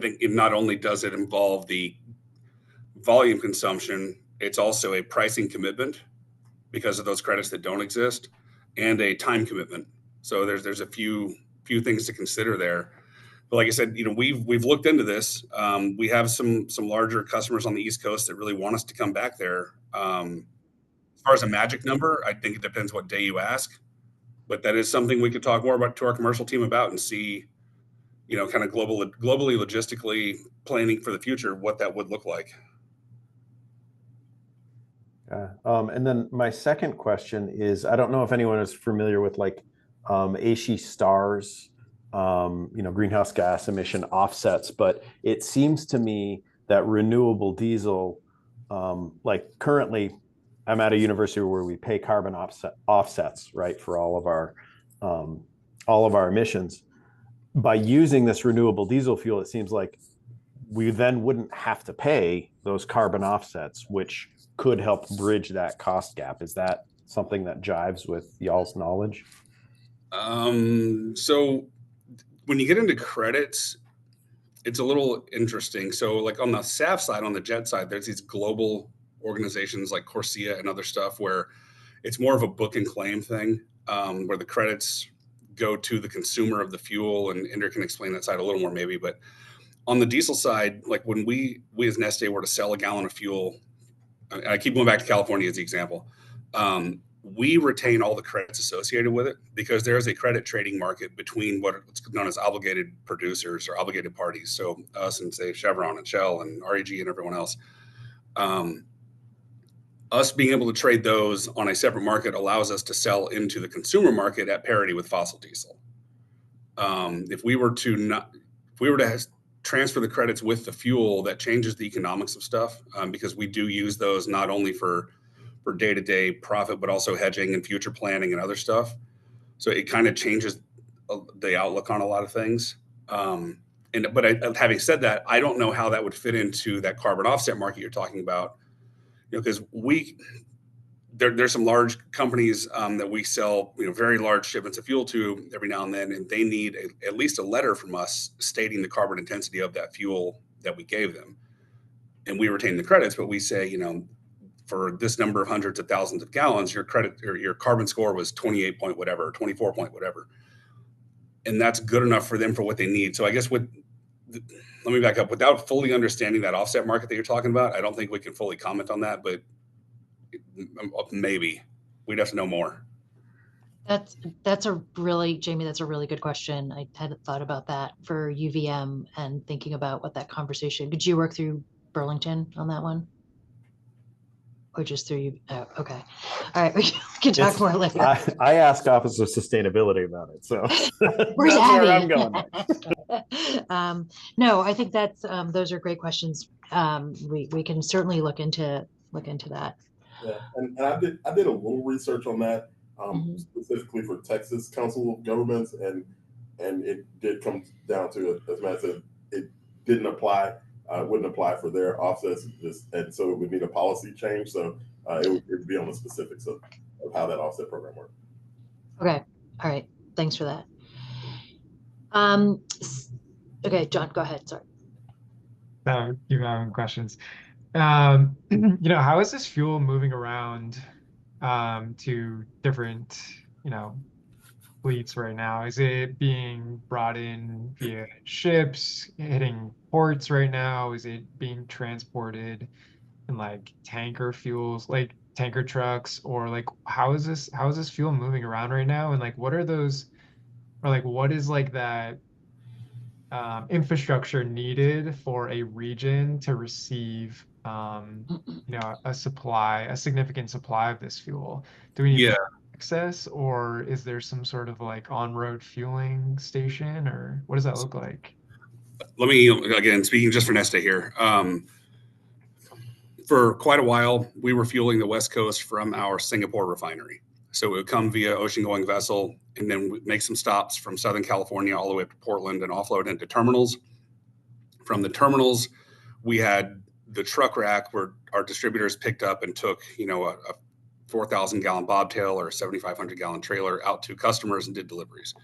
think not only does it involve the volume consumption, it's also a pricing commitment because of those credits that don't exist, and a time commitment. So there's a few things to consider there. But like I said, we've looked into this. We have some larger customers on the East Coast that really want us to come back there. As far as a magic number, I think it depends what day you ask, but that is something we could talk more about to our commercial team about and see, kind of globally logistically planning for the future, what that would look like. And then my second question is, I don't know if anyone is familiar with like ASHE stars, greenhouse gas emission offsets, but it seems to me that renewable diesel, like currently I'm at a university where we pay carbon offsets, right, for all of our emissions. By using this renewable diesel fuel, it seems like we then wouldn't have to pay those carbon offsets, which could help bridge that cost gap. Is that something that jives with y'all's knowledge? So when you get into credits, it's a little interesting. So like on the SAF side, on the jet side, there's these global organizations like Corsia and other stuff where it's more of a book and claim thing, where the credits go to the consumer of the fuel, and Inder can explain that side a little more maybe. But on the diesel side, like when we as Neste were to sell a gallon of fuel, and I keep going back to California as the example, we retain all the credits associated with it because there is a credit trading market between what's known as obligated producers or obligated parties. So us and say Chevron and Shell and REG and everyone else. Us being able to trade those on a separate market allows us to sell into the consumer market at parity with fossil diesel. If we were to transfer the credits with the fuel, that changes the economics of stuff, because we do use those not only for day-to-day profit, but also hedging and future planning and other stuff. So it kind of changes the outlook on a lot of things. But having said that, I don't know how that would fit into that carbon offset market you're talking about, because there's some large companies that we sell, very large shipments of fuel to every now and then, and they need at least a letter from us stating the carbon intensity of that fuel that we gave them. And we retain the credits, but we say, for this number of hundreds of thousands of gallons, your credit or your carbon score was 28 point whatever, 24 point whatever. And that's good enough for them for what they need. So I guess let me back up. Without fully understanding that offset market that you're talking about, I don't think we can fully comment on that, but maybe we'd have to know more. Jamie, that's a really good question. I hadn't thought about that for UVM and thinking about what that conversation. Did you work through Burlington on that one? Or just through you? Oh, okay. All right. We can talk more later. I asked Office of Sustainability about it. So where's that's Abby? where I'm going. No, I think those are great questions. We can certainly look into that. Yeah, and I did a little research on that, specifically for Texas Council of Governments, and it did come down to, as Matt said, it didn't apply. Wouldn't apply for their offsets, and so it would need a policy change. So it would be on the specifics of how that offset program works. Okay, all right. Thanks for that. Okay, John, go ahead. Sorry. You have questions. How is this fuel moving around to different, fleets right now? Is it being brought in via ships, hitting ports right now? Is it being transported in like tanker fuels, like tanker trucks, or like how is this fuel moving around right now? And like what are those, or like what is like that infrastructure needed for a region to receive a significant supply of this fuel? Do we need access, or is there some sort of like on-road fueling station, or what does that look like? Let me, again, speaking just for Neste here, for quite a while we were fueling the West Coast from our Singapore refinery. So it would come via ocean-going vessel, and then we'd make some stops from Southern California all the way up to Portland and offload into terminals. From the terminals, we had the truck rack where our distributors picked up and took, a 4,000-gallon bobtail or a 7,500-gallon trailer out to customers and did deliveries.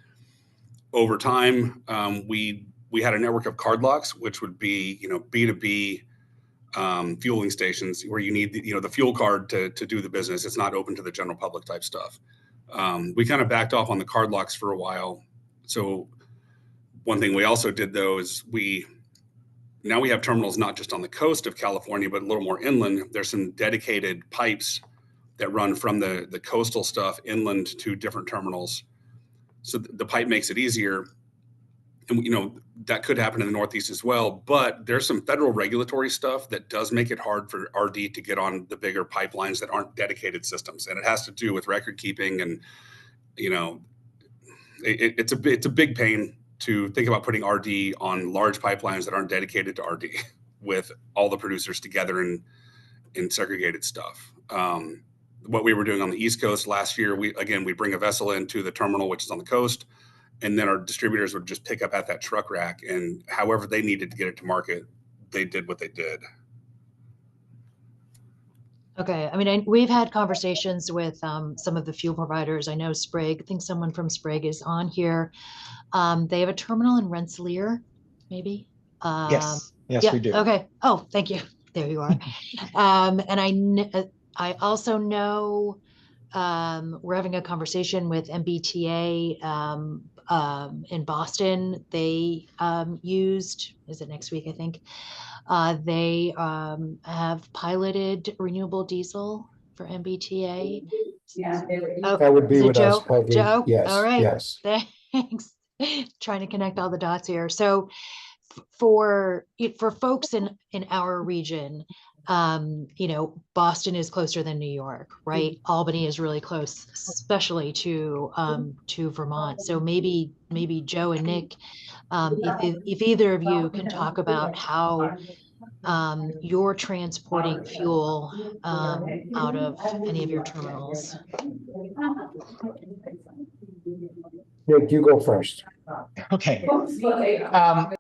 Over time, we had a network of card locks, which would be, B2B fueling stations where you need the fuel card to do the business. It's not open to the general public type stuff. We kind of backed off on the card locks for a while. So one thing we also did though is now we have terminals not just on the coast of California, but a little more inland. There's some dedicated pipes that run from the coastal stuff inland to different terminals. So the pipe makes it easier. And that could happen in the Northeast as well, but there's some federal regulatory stuff that does make it hard for RD to get on the bigger pipelines that aren't dedicated systems. And it has to do with record keeping. And, it's a big pain to think about putting RD on large pipelines that aren't dedicated to RD with all the producers together in segregated stuff. What we were doing on the East Coast last year, we bring a vessel into the terminal, which is on the coast, and then our distributors would just pick up at that truck rack, and however they needed to get it to market, they did what they did. Okay, I mean, we've had conversations with some of the fuel providers. I know Sprague, I think someone from Sprague is on here. They have a terminal in Rensselaer, maybe? Yes, yeah, we do. Okay. Oh, thank you. There you are. And I also know we're having a conversation with MBTA in Boston. They used, is it next week, I think? They have piloted renewable diesel for MBTA. Yeah, Oh, that would be is it with us, Joe? Peggy. Joe? Yes, All right. yes. Thanks. Trying to connect all the dots here. So for folks in our region, Boston is closer than New York, right? Albany is really close, especially to Vermont. So maybe Joe and Nick, if either of you can talk about how you're transporting fuel out of any of your terminals. Nick, you go first. Okay.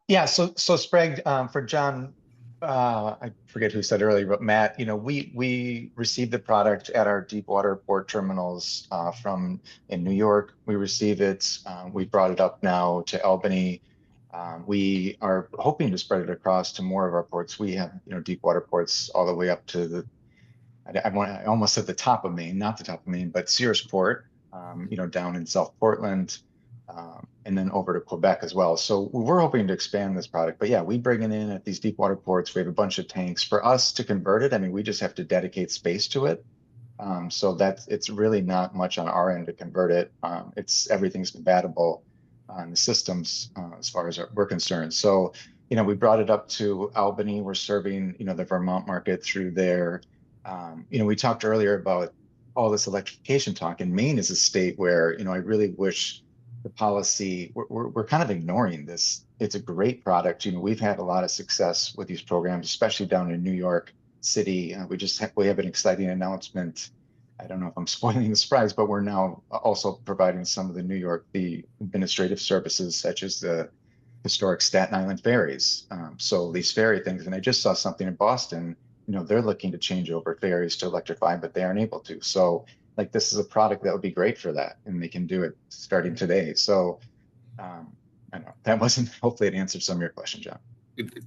Yeah. So Sprague, for John, I forget who said earlier, but Matt, we received the product at our deep water port terminals from in New York. We receive it. We brought it up now to Albany. We are hoping to spread it across to more of our ports. We have, deep water ports all the way up to I almost said the top of Maine, not the top of Maine, but Searsport, down in South Portland, and then over to Quebec as well. So we're hoping to expand this product. But yeah, we bring it in at these deep water ports. We have a bunch of tanks. For us to convert it, I mean, we just have to dedicate space to it. So it's really not much on our end to convert it. Everything's compatible on the systems as far as we're concerned. So, we brought it up to Albany. We're serving, the Vermont market through there. We talked earlier about all this electrification talk, and Maine is a state where, I really wish the policy, we're kind of ignoring this. It's a great product. We've had a lot of success with these programs, especially down in New York City. We have an exciting announcement. I don't know if I'm spoiling the surprise, but we're now also providing some of the administrative services, such as the historic Staten Island ferries. So these ferry things, and I just saw something in Boston, they're looking to change over ferries to electrify, but they aren't able to. So this is a product that would be great for that, and they can do it starting today. So I don't know, that wasn't, hopefully it answered some of your question, John.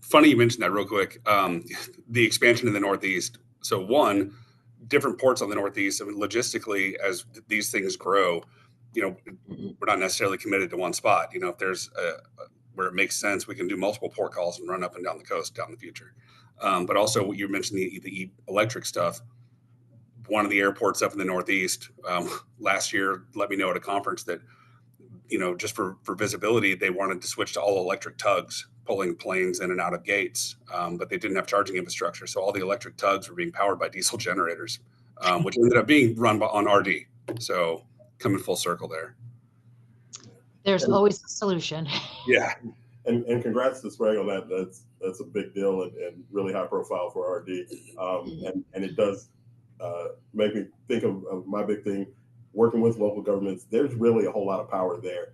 Funny you mentioned that real quick. The expansion in the Northeast. So different ports on the Northeast. I mean, logistically, as these things grow, we're not necessarily committed to one spot. If there's where it makes sense, we can do multiple port calls and run up and down the coast down in the future. But also, you mentioned the electric stuff. One of the airports up in the Northeast last year let me know at a conference that, just for visibility, they wanted to switch to all electric tugs pulling planes in and out of gates, but they didn't have charging infrastructure. So all the electric tugs were being powered by diesel generators, which ended up being run on RD. So coming full circle there. There's always a solution. Yeah. And congrats to Sprague on that. That's a big deal and really high profile for RD. And it does make me think of my big thing, working with local governments. There's really a whole lot of power there.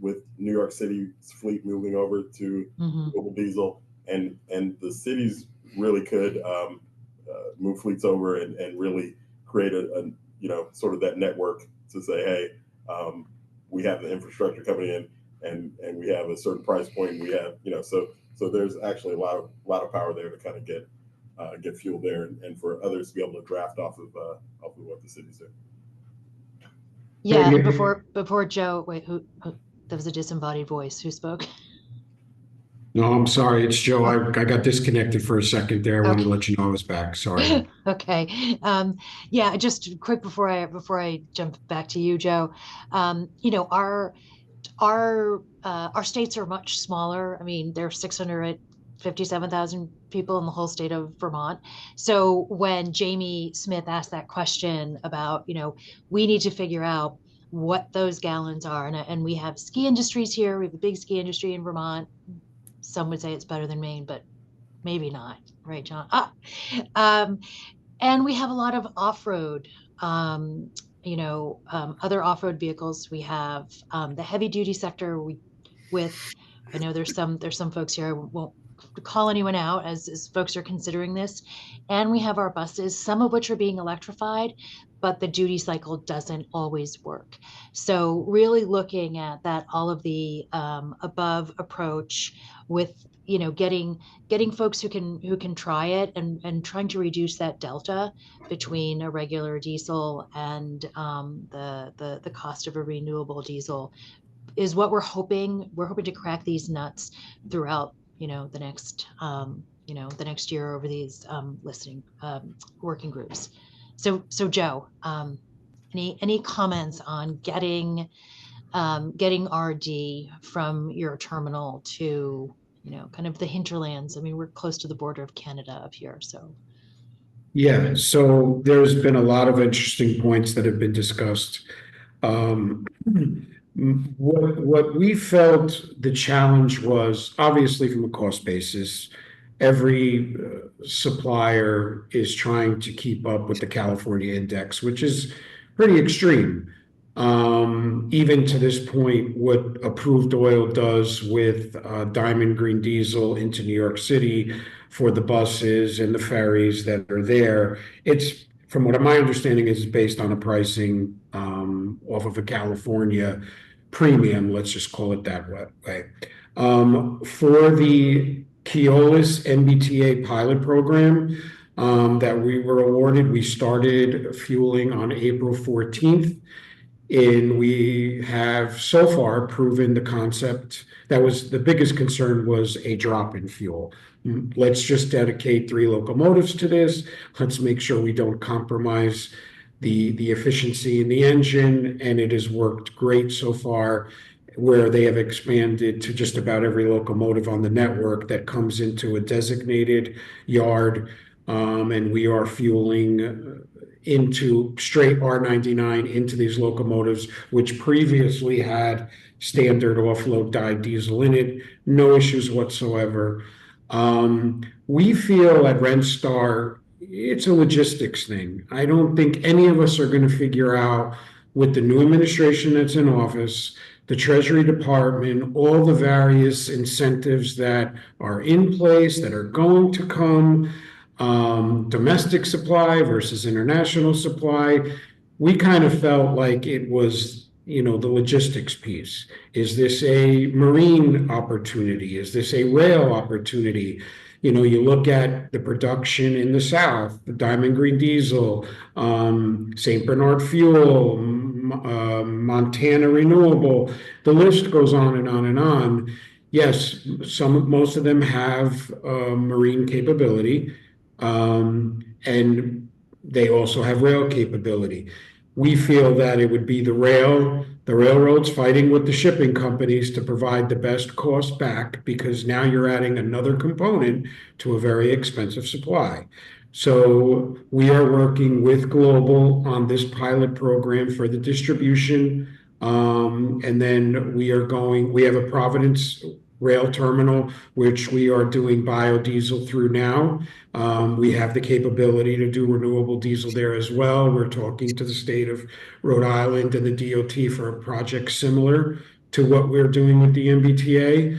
With New York City's fleet moving over to renewable diesel, and the cities really could move fleets over and really create a sort of that network to say, hey, we have the infrastructure coming in, and we have a certain price point. And we have so there's actually a lot of power there to kind of get get fuel there, and for others to be able to draft off of what the city's doing. Yeah, you. and before Joe, wait, who that was a disembodied voice. Who spoke? No, I'm sorry. It's Joe. I got disconnected for a second there. I wanted to Okay. let you know I was back. Sorry. Okay. Yeah, just quick before I jump back to you, Joe. You know, our states are much smaller. I mean, there are 657,000 people in the whole state of Vermont. So when Jamie Smith asked that question about, you know, we need to figure out what those gallons are, and we have ski industries here. We have a big ski industry in Vermont. Some would say it's better than Maine, but maybe not, right, John? And we have a lot of off-road, other off-road vehicles. We have the heavy-duty sector. I know there's some folks here. I won't call anyone out as folks are considering this, and we have our buses, some of which are being electrified, but the duty cycle doesn't always work. So really looking at that, all of the above approach with, you know, getting folks who can try it, and trying to reduce that delta between a regular diesel and the cost of a renewable diesel is what we're hoping to crack these nuts throughout, you know, the next year over these working groups. So Joe, any comments on getting RD from your terminal to, you know, kind of the hinterlands? I mean, we're close to the border of Canada up here, so. Yeah, so there's been a lot of interesting points that have been discussed. What we felt the challenge was, obviously from a cost basis, every supplier is trying to keep up with the California index, which is pretty extreme. Even to this point, what approved oil does with Diamond Green Diesel into New York City for the buses and the ferries that are there, it's, from what my understanding is, based on a pricing off of a California premium, let's just call it that way. For the Keolis MBTA pilot program that we were awarded, we started fueling on April 14th. And we have so far proven the concept. That was the biggest concern, was a drop in fuel. Let's just dedicate 3 locomotives to this. Let's make sure we don't compromise the efficiency in the engine, and it has worked great so far, where they have expanded to just about every locomotive on the network that comes into a designated yard, and we are fueling into straight R99 into these locomotives, which previously had standard offload dyed diesel in it. No issues whatsoever. We feel at Rentstar, it's a logistics thing. I don't think any of us are going to figure out, with the new administration that's in office, the Treasury Department, all the various incentives that are in place, that are going to come, domestic supply versus international supply. We kind of felt like it was, you know, the logistics piece. Is this a marine opportunity? Is this a rail opportunity? You know, you look at the production in the South, the Diamond Green Diesel, St. Bernard Fuel, Montana Renewable, the list goes on and on and on. Yes, most of them have marine capability, and they also have rail capability. We feel that it would be the railroads fighting with the shipping companies to provide the best cost back, because now you're adding another component to a very expensive supply. So we are working with Global on this pilot program for the distribution. And then we have a Providence rail terminal, which we are doing biodiesel through now. We have the capability to do renewable diesel there as well. We're talking to the state of Rhode Island and the DOT for a project similar to what we're doing with the MBTA.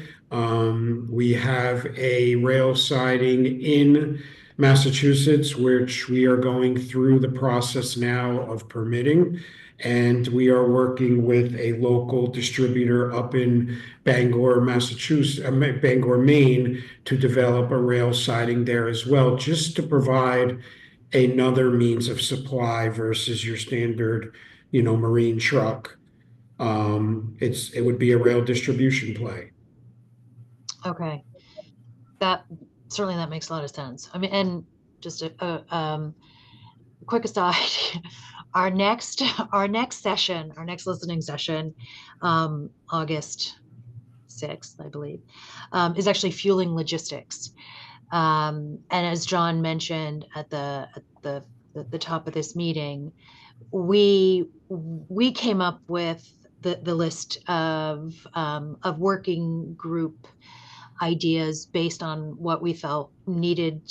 We have a rail siding in Massachusetts, which we are going through the process now of permitting. And we are working with a local distributor up in Bangor, Massachusetts, Bangor, Maine, to develop a rail siding there as well, just to provide another means of supply versus your standard, marine truck. It would be a rail distribution play. Okay. That makes a lot of sense. I mean, and just a quick aside, our next listening session, August 6th, I believe, is actually fueling logistics. And as Jon mentioned at the top of this meeting, we came up with the list of working group ideas based on what we felt we needed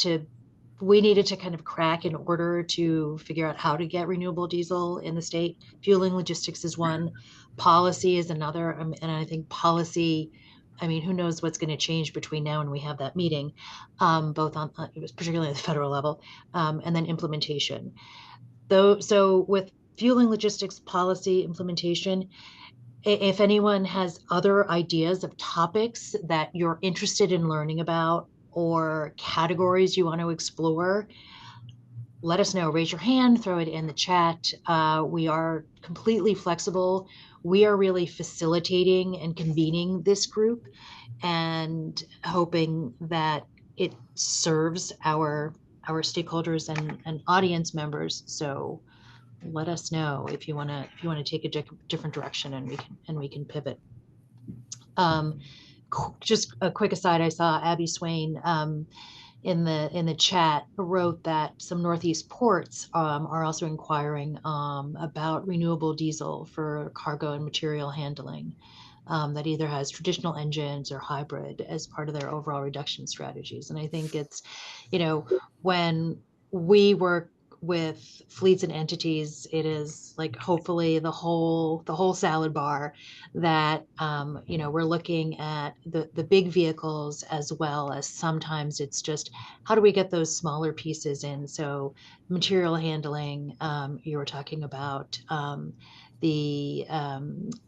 to kind of crack in order to figure out how to get renewable diesel in the state. Fueling logistics is one, policy is another, and I think policy, I mean, who knows what's going to change between now and we have that meeting, both on particularly at the federal level, and then implementation. So with fueling logistics, policy, implementation, if anyone has other ideas of topics that you're interested in learning about or categories you want to explore, let us know. Raise your hand, throw it in the chat. We are completely flexible. We are really facilitating and convening this group and hoping that it serves our stakeholders and audience members. So let us know if you want to take a different direction, and we can pivot. Just a quick aside, I saw Abby Swain in the chat wrote that some Northeast ports are also inquiring about renewable diesel for cargo and material handling that either has traditional engines or hybrid as part of their overall reduction strategies. And I think it's, when we work with fleets and entities, it is like hopefully the whole salad bar that we're looking at the big vehicles, as well as sometimes it's just how do we get those smaller pieces in. So material handling, you were talking about the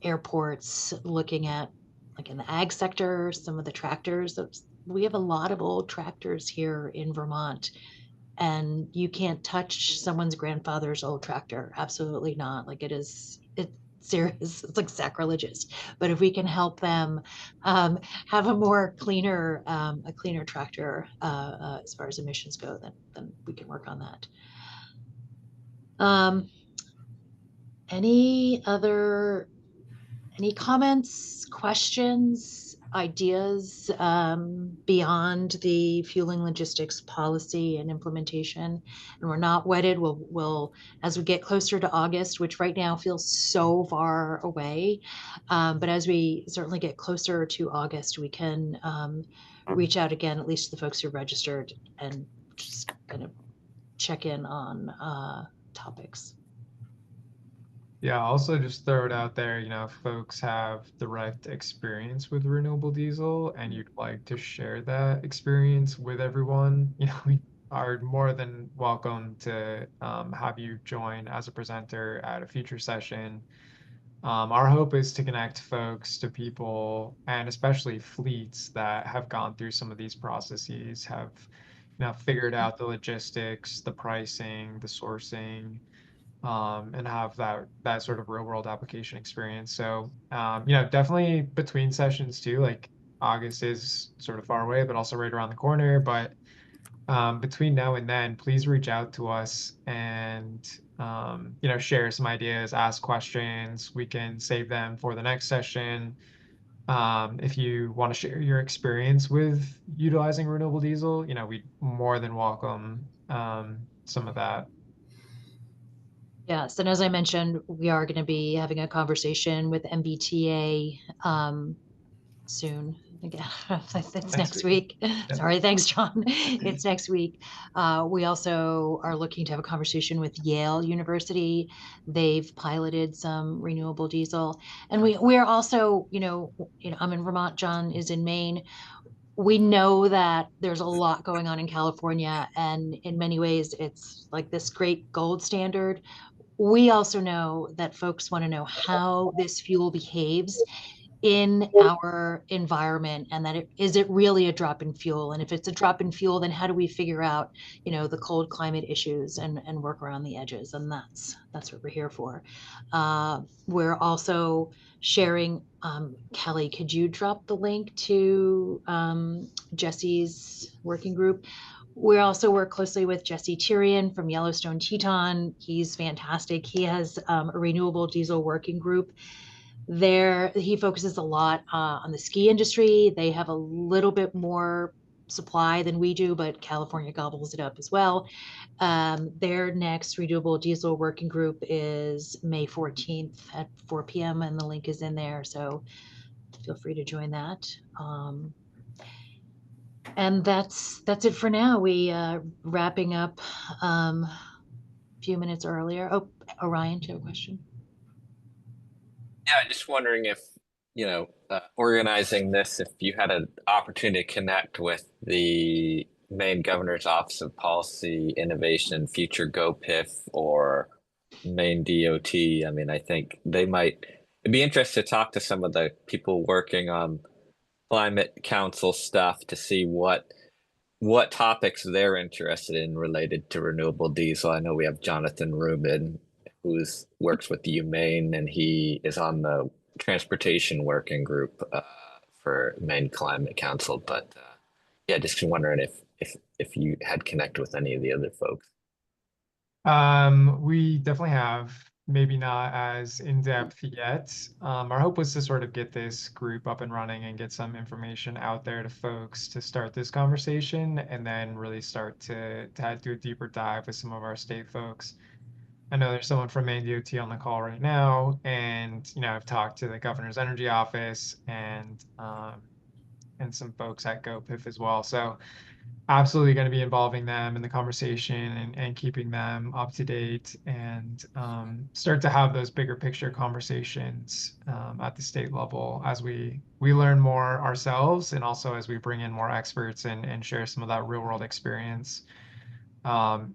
airports, looking at like in the ag sector, some of the tractors. We have a lot of old tractors here in Vermont, and you can't touch someone's grandfather's old tractor. Absolutely not. Like it's serious. It's like sacrilegious. But if we can help them have a cleaner tractor as far as emissions go, then we can work on that. Any comments, questions, ideas beyond the fueling logistics policy and implementation? And we're not wedded. We'll as we get closer to August, which right now feels so far away, but as we certainly get closer to August, we can reach out again, at least to the folks who registered, and just kind of check in on topics. Yeah, also just throw it out there, if folks have direct experience with renewable diesel and you'd like to share that experience with everyone, we are more than welcome to have you join as a presenter at a future session. Our hope is to connect folks to people, and especially fleets that have gone through some of these processes, have figured out the logistics, the pricing, the sourcing, and have that sort of real world application experience. So, definitely between sessions too, like August is sort of far away, but also right around the corner. But between now and then, please reach out to us and, share some ideas, ask questions. We can save them for the next session. If you want to share your experience with utilizing renewable diesel, we'd more than welcome some of that. Yes, and as I mentioned, we are going to be having a conversation with MBTA soon. Again, it's next week. Sorry, thanks, Jon. It's next week. We also are looking to have a conversation with Yale University. They've piloted some renewable diesel, and we are also, I'm in Vermont. Jon is in Maine. we know that there's a lot going on in California, and in many ways, it's like this great gold standard. We also know that folks want to know how this fuel behaves in our environment, and that is it really a drop in fuel? And if it's a drop in fuel, then how do we figure out, the cold climate issues and work around the edges? And that's what we're here for. We're also sharing, Kelly, could you drop the link to Jesse's working group? We also work closely with Jesse Tyrion from Yellowstone Teton. He's fantastic. He has a renewable diesel working group. There, he focuses a lot on the ski industry. They have a little bit more supply than we do, but California gobbles it up as well. Their next renewable diesel working group is May 14th at 4 p.m. and the link is in there. So feel free to join that. And that's it for now. We wrapping up a few minutes earlier. Oh, Orion, do you have a question? Yeah, just wondering if, organizing this, if you had an opportunity to connect with the Maine Governor's Office of Policy, Innovation, Future GoPIF, or Maine DOT. I mean, I think it'd be interesting to talk to some of the people working on climate council stuff to see what topics they're interested in related to renewable diesel. I know we have Jonathan Rubin, who works with UMaine, and he is on the transportation working group for Maine Climate Council. But yeah, just wondering if you had connected with any of the other folks. We definitely have, maybe not as in-depth yet. Our hope was to sort of get this group up and running and get some information out there to folks to start this conversation, and then really start to do a deeper dive with some of our state folks. I know there's someone from Maine DOT on the call right now, and I've talked to the governor's energy office and some folks at GoPIF as well. So absolutely going to be involving them in the conversation and keeping them up to date, and start to have those bigger picture conversations at the state level as we learn more ourselves, and also as we bring in more experts and share some of that real world experience.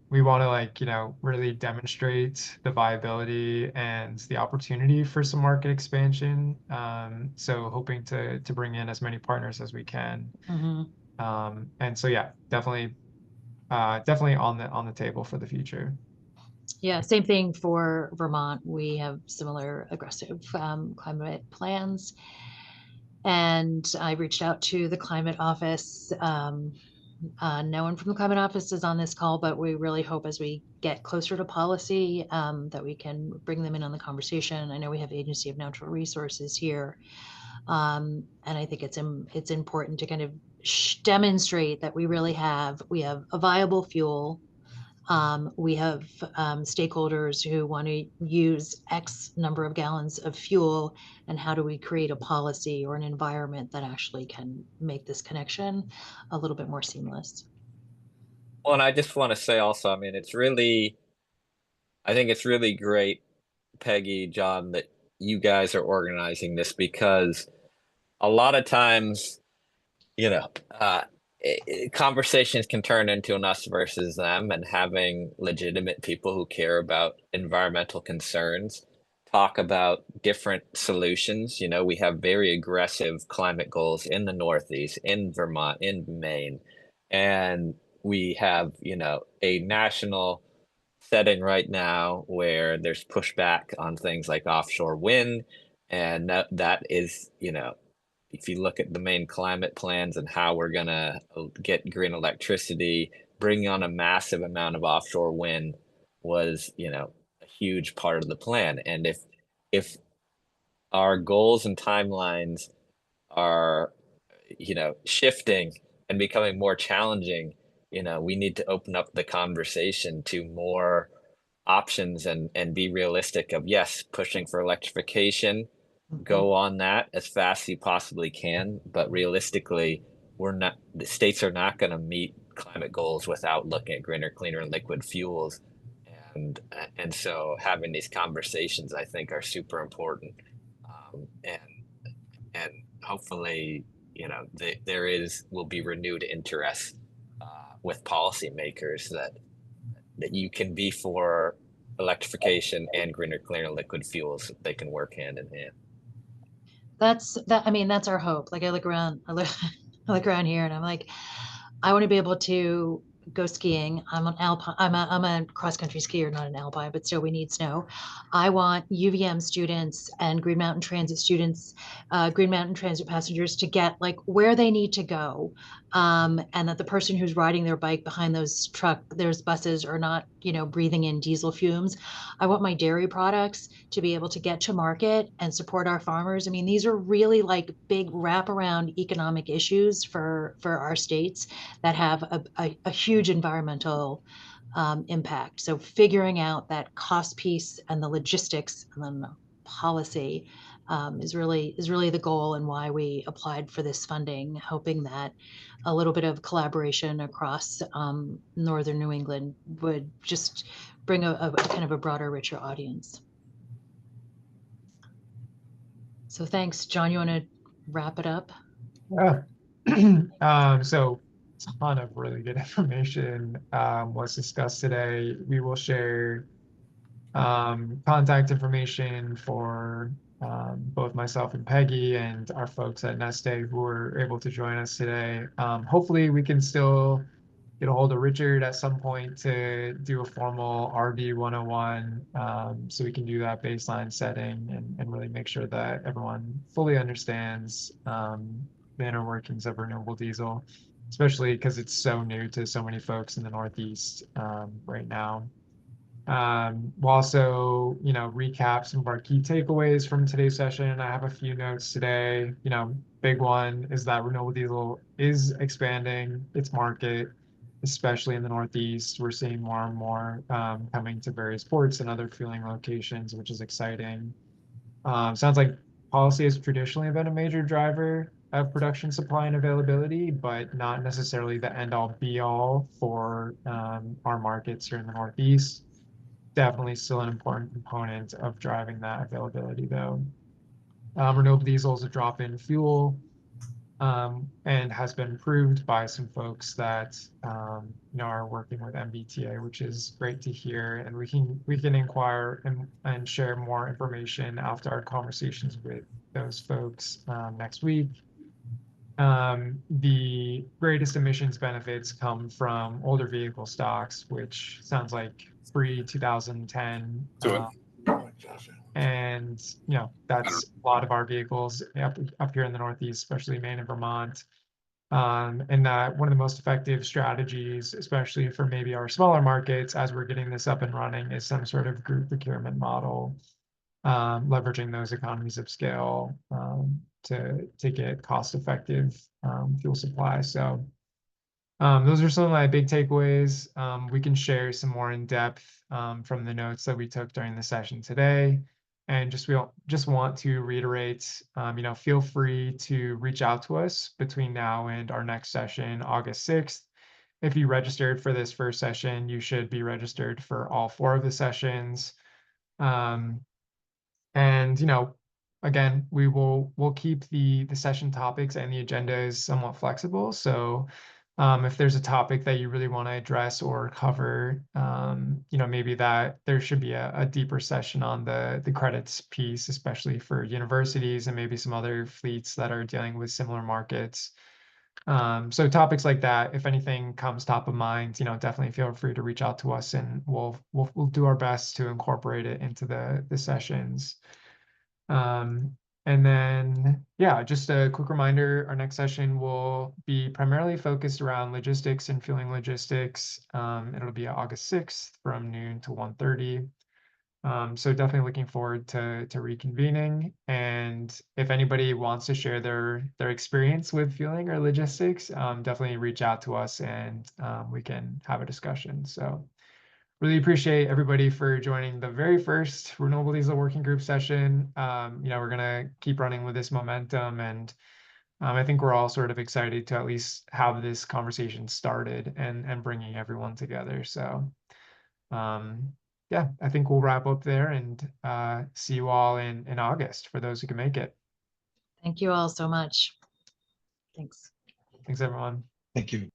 We want to really demonstrate the viability and the opportunity for some market expansion. So hoping to bring in as many partners as we can. And so yeah, definitely on the table for the future. Yeah, same thing for Vermont. We have similar aggressive climate plans. And I reached out to the climate office. No one from the climate office is on this call, but we really hope as we get closer to policy that we can bring them in on the conversation. I know we have Agency of Natural Resources here. And I think it's important to kind of demonstrate that we have a viable fuel. We have stakeholders who want to use X number of gallons of fuel, and how do we create a policy or an environment that actually can make this connection a little bit more seamless. Well, and I just want to say also, I mean, I think it's really great, Peggy, Jon, that you guys are organizing this, because a lot of times, conversations can turn into an us versus them, and having legitimate people who care about environmental concerns talk about different solutions. We have very aggressive climate goals in the Northeast, in Vermont, in Maine, and we have, a national setting right now where there's pushback on things like offshore wind, and that is, if you look at the Maine climate plans and how we're going to get green electricity, bringing on a massive amount of offshore wind was, a huge part of the plan. And if our goals and timelines are, shifting and becoming more challenging, we need to open up the conversation to more options, and be realistic of, yes, pushing for electrification. Go on that as fast as you possibly can, but realistically, the states are not going to meet climate goals without looking at greener, cleaner liquid fuels. And so having these conversations, I think, are super important. And hopefully, will be renewed interest with policymakers that you can be for electrification and greener, cleaner liquid fuels. They can work hand in hand. I mean, that's our hope. Like I look around here and I'm like, I want to be able to go skiing. I'm a cross country skier, not an alpine, but still we need snow. I want UVM students and Green Mountain Transit students, Green Mountain Transit passengers to get like where they need to go. And that the person who's riding their bike behind those buses are not, breathing in diesel fumes. I want my dairy products to be able to get to market and support our farmers. I mean, these are really like big wraparound economic issues for our states that have a huge environmental impact. So figuring out that cost piece and the logistics and then the policy is really the goal and why we applied for this funding, hoping that a little bit of collaboration across northern New England would just bring a kind of a broader, richer audience. So thanks, John. You want to wrap it up? Yeah. So a ton of really good information was discussed today. We will share contact information for both myself and Peggy and our folks at Neste who were able to join us today. Hopefully we can still get a hold of Richard at some point to do a formal RD 101 so we can do that baseline setting and really make sure that everyone fully understands the inner workings of renewable diesel, especially because it's so new to so many folks in the Northeast right now. We'll also, recap some of our key takeaways from today's session. I have a few notes today. Big one is that renewable diesel is expanding its market, especially in the Northeast. We're seeing more and more coming to various ports and other fueling locations, which is exciting. Sounds like policy has traditionally been a major driver of production supply and availability, but not necessarily the end all be all for our markets here in the Northeast. Definitely still an important component of driving that availability though. Renewable diesel is a drop-in fuel and has been proved by some folks that are working with MBTA, which is great to hear. And we can inquire and share more information after our conversations with those folks next week. The greatest emissions benefits come from older vehicle stocks, which sounds like pre-2010. And that's a lot of our vehicles up here in the Northeast, especially Maine and Vermont. And that one of the most effective strategies, especially for maybe our smaller markets as we're getting this up and running, is some sort of group procurement model, leveraging those economies of scale to get cost-effective fuel supply. So those are some of my big takeaways. We can share some more in depth from the notes that we took during the session today. And just want to reiterate, feel free to reach out to us between now and our next session, August 6th. If you registered for this first session, you should be registered for all 4 of the sessions. And again, we'll keep the session topics and the agenda is somewhat flexible. So if there's a topic that you really want to address or cover, maybe that there should be a deeper session on the credits piece, especially for universities and maybe some other fleets that are dealing with similar markets. So topics like that, if anything comes top of mind, definitely feel free to reach out to us and we'll do our best to incorporate it into the sessions. And then, yeah, just a quick reminder, our next session will be primarily focused around logistics and fueling logistics. It'll be August 6th from noon to 1:30. So definitely looking forward to reconvening. And if anybody wants to share their experience with fueling or logistics, definitely reach out to us and we can have a discussion. So really appreciate everybody for joining the very first Renewable Diesel Working Group session. We're going to keep running with this momentum, and I think we're all sort of excited to at least have this conversation started and bringing everyone together. So, yeah, I think we'll wrap up there and see you all in August for those who can make it. Thank you all so much. Thanks. Thanks, everyone. Thank you.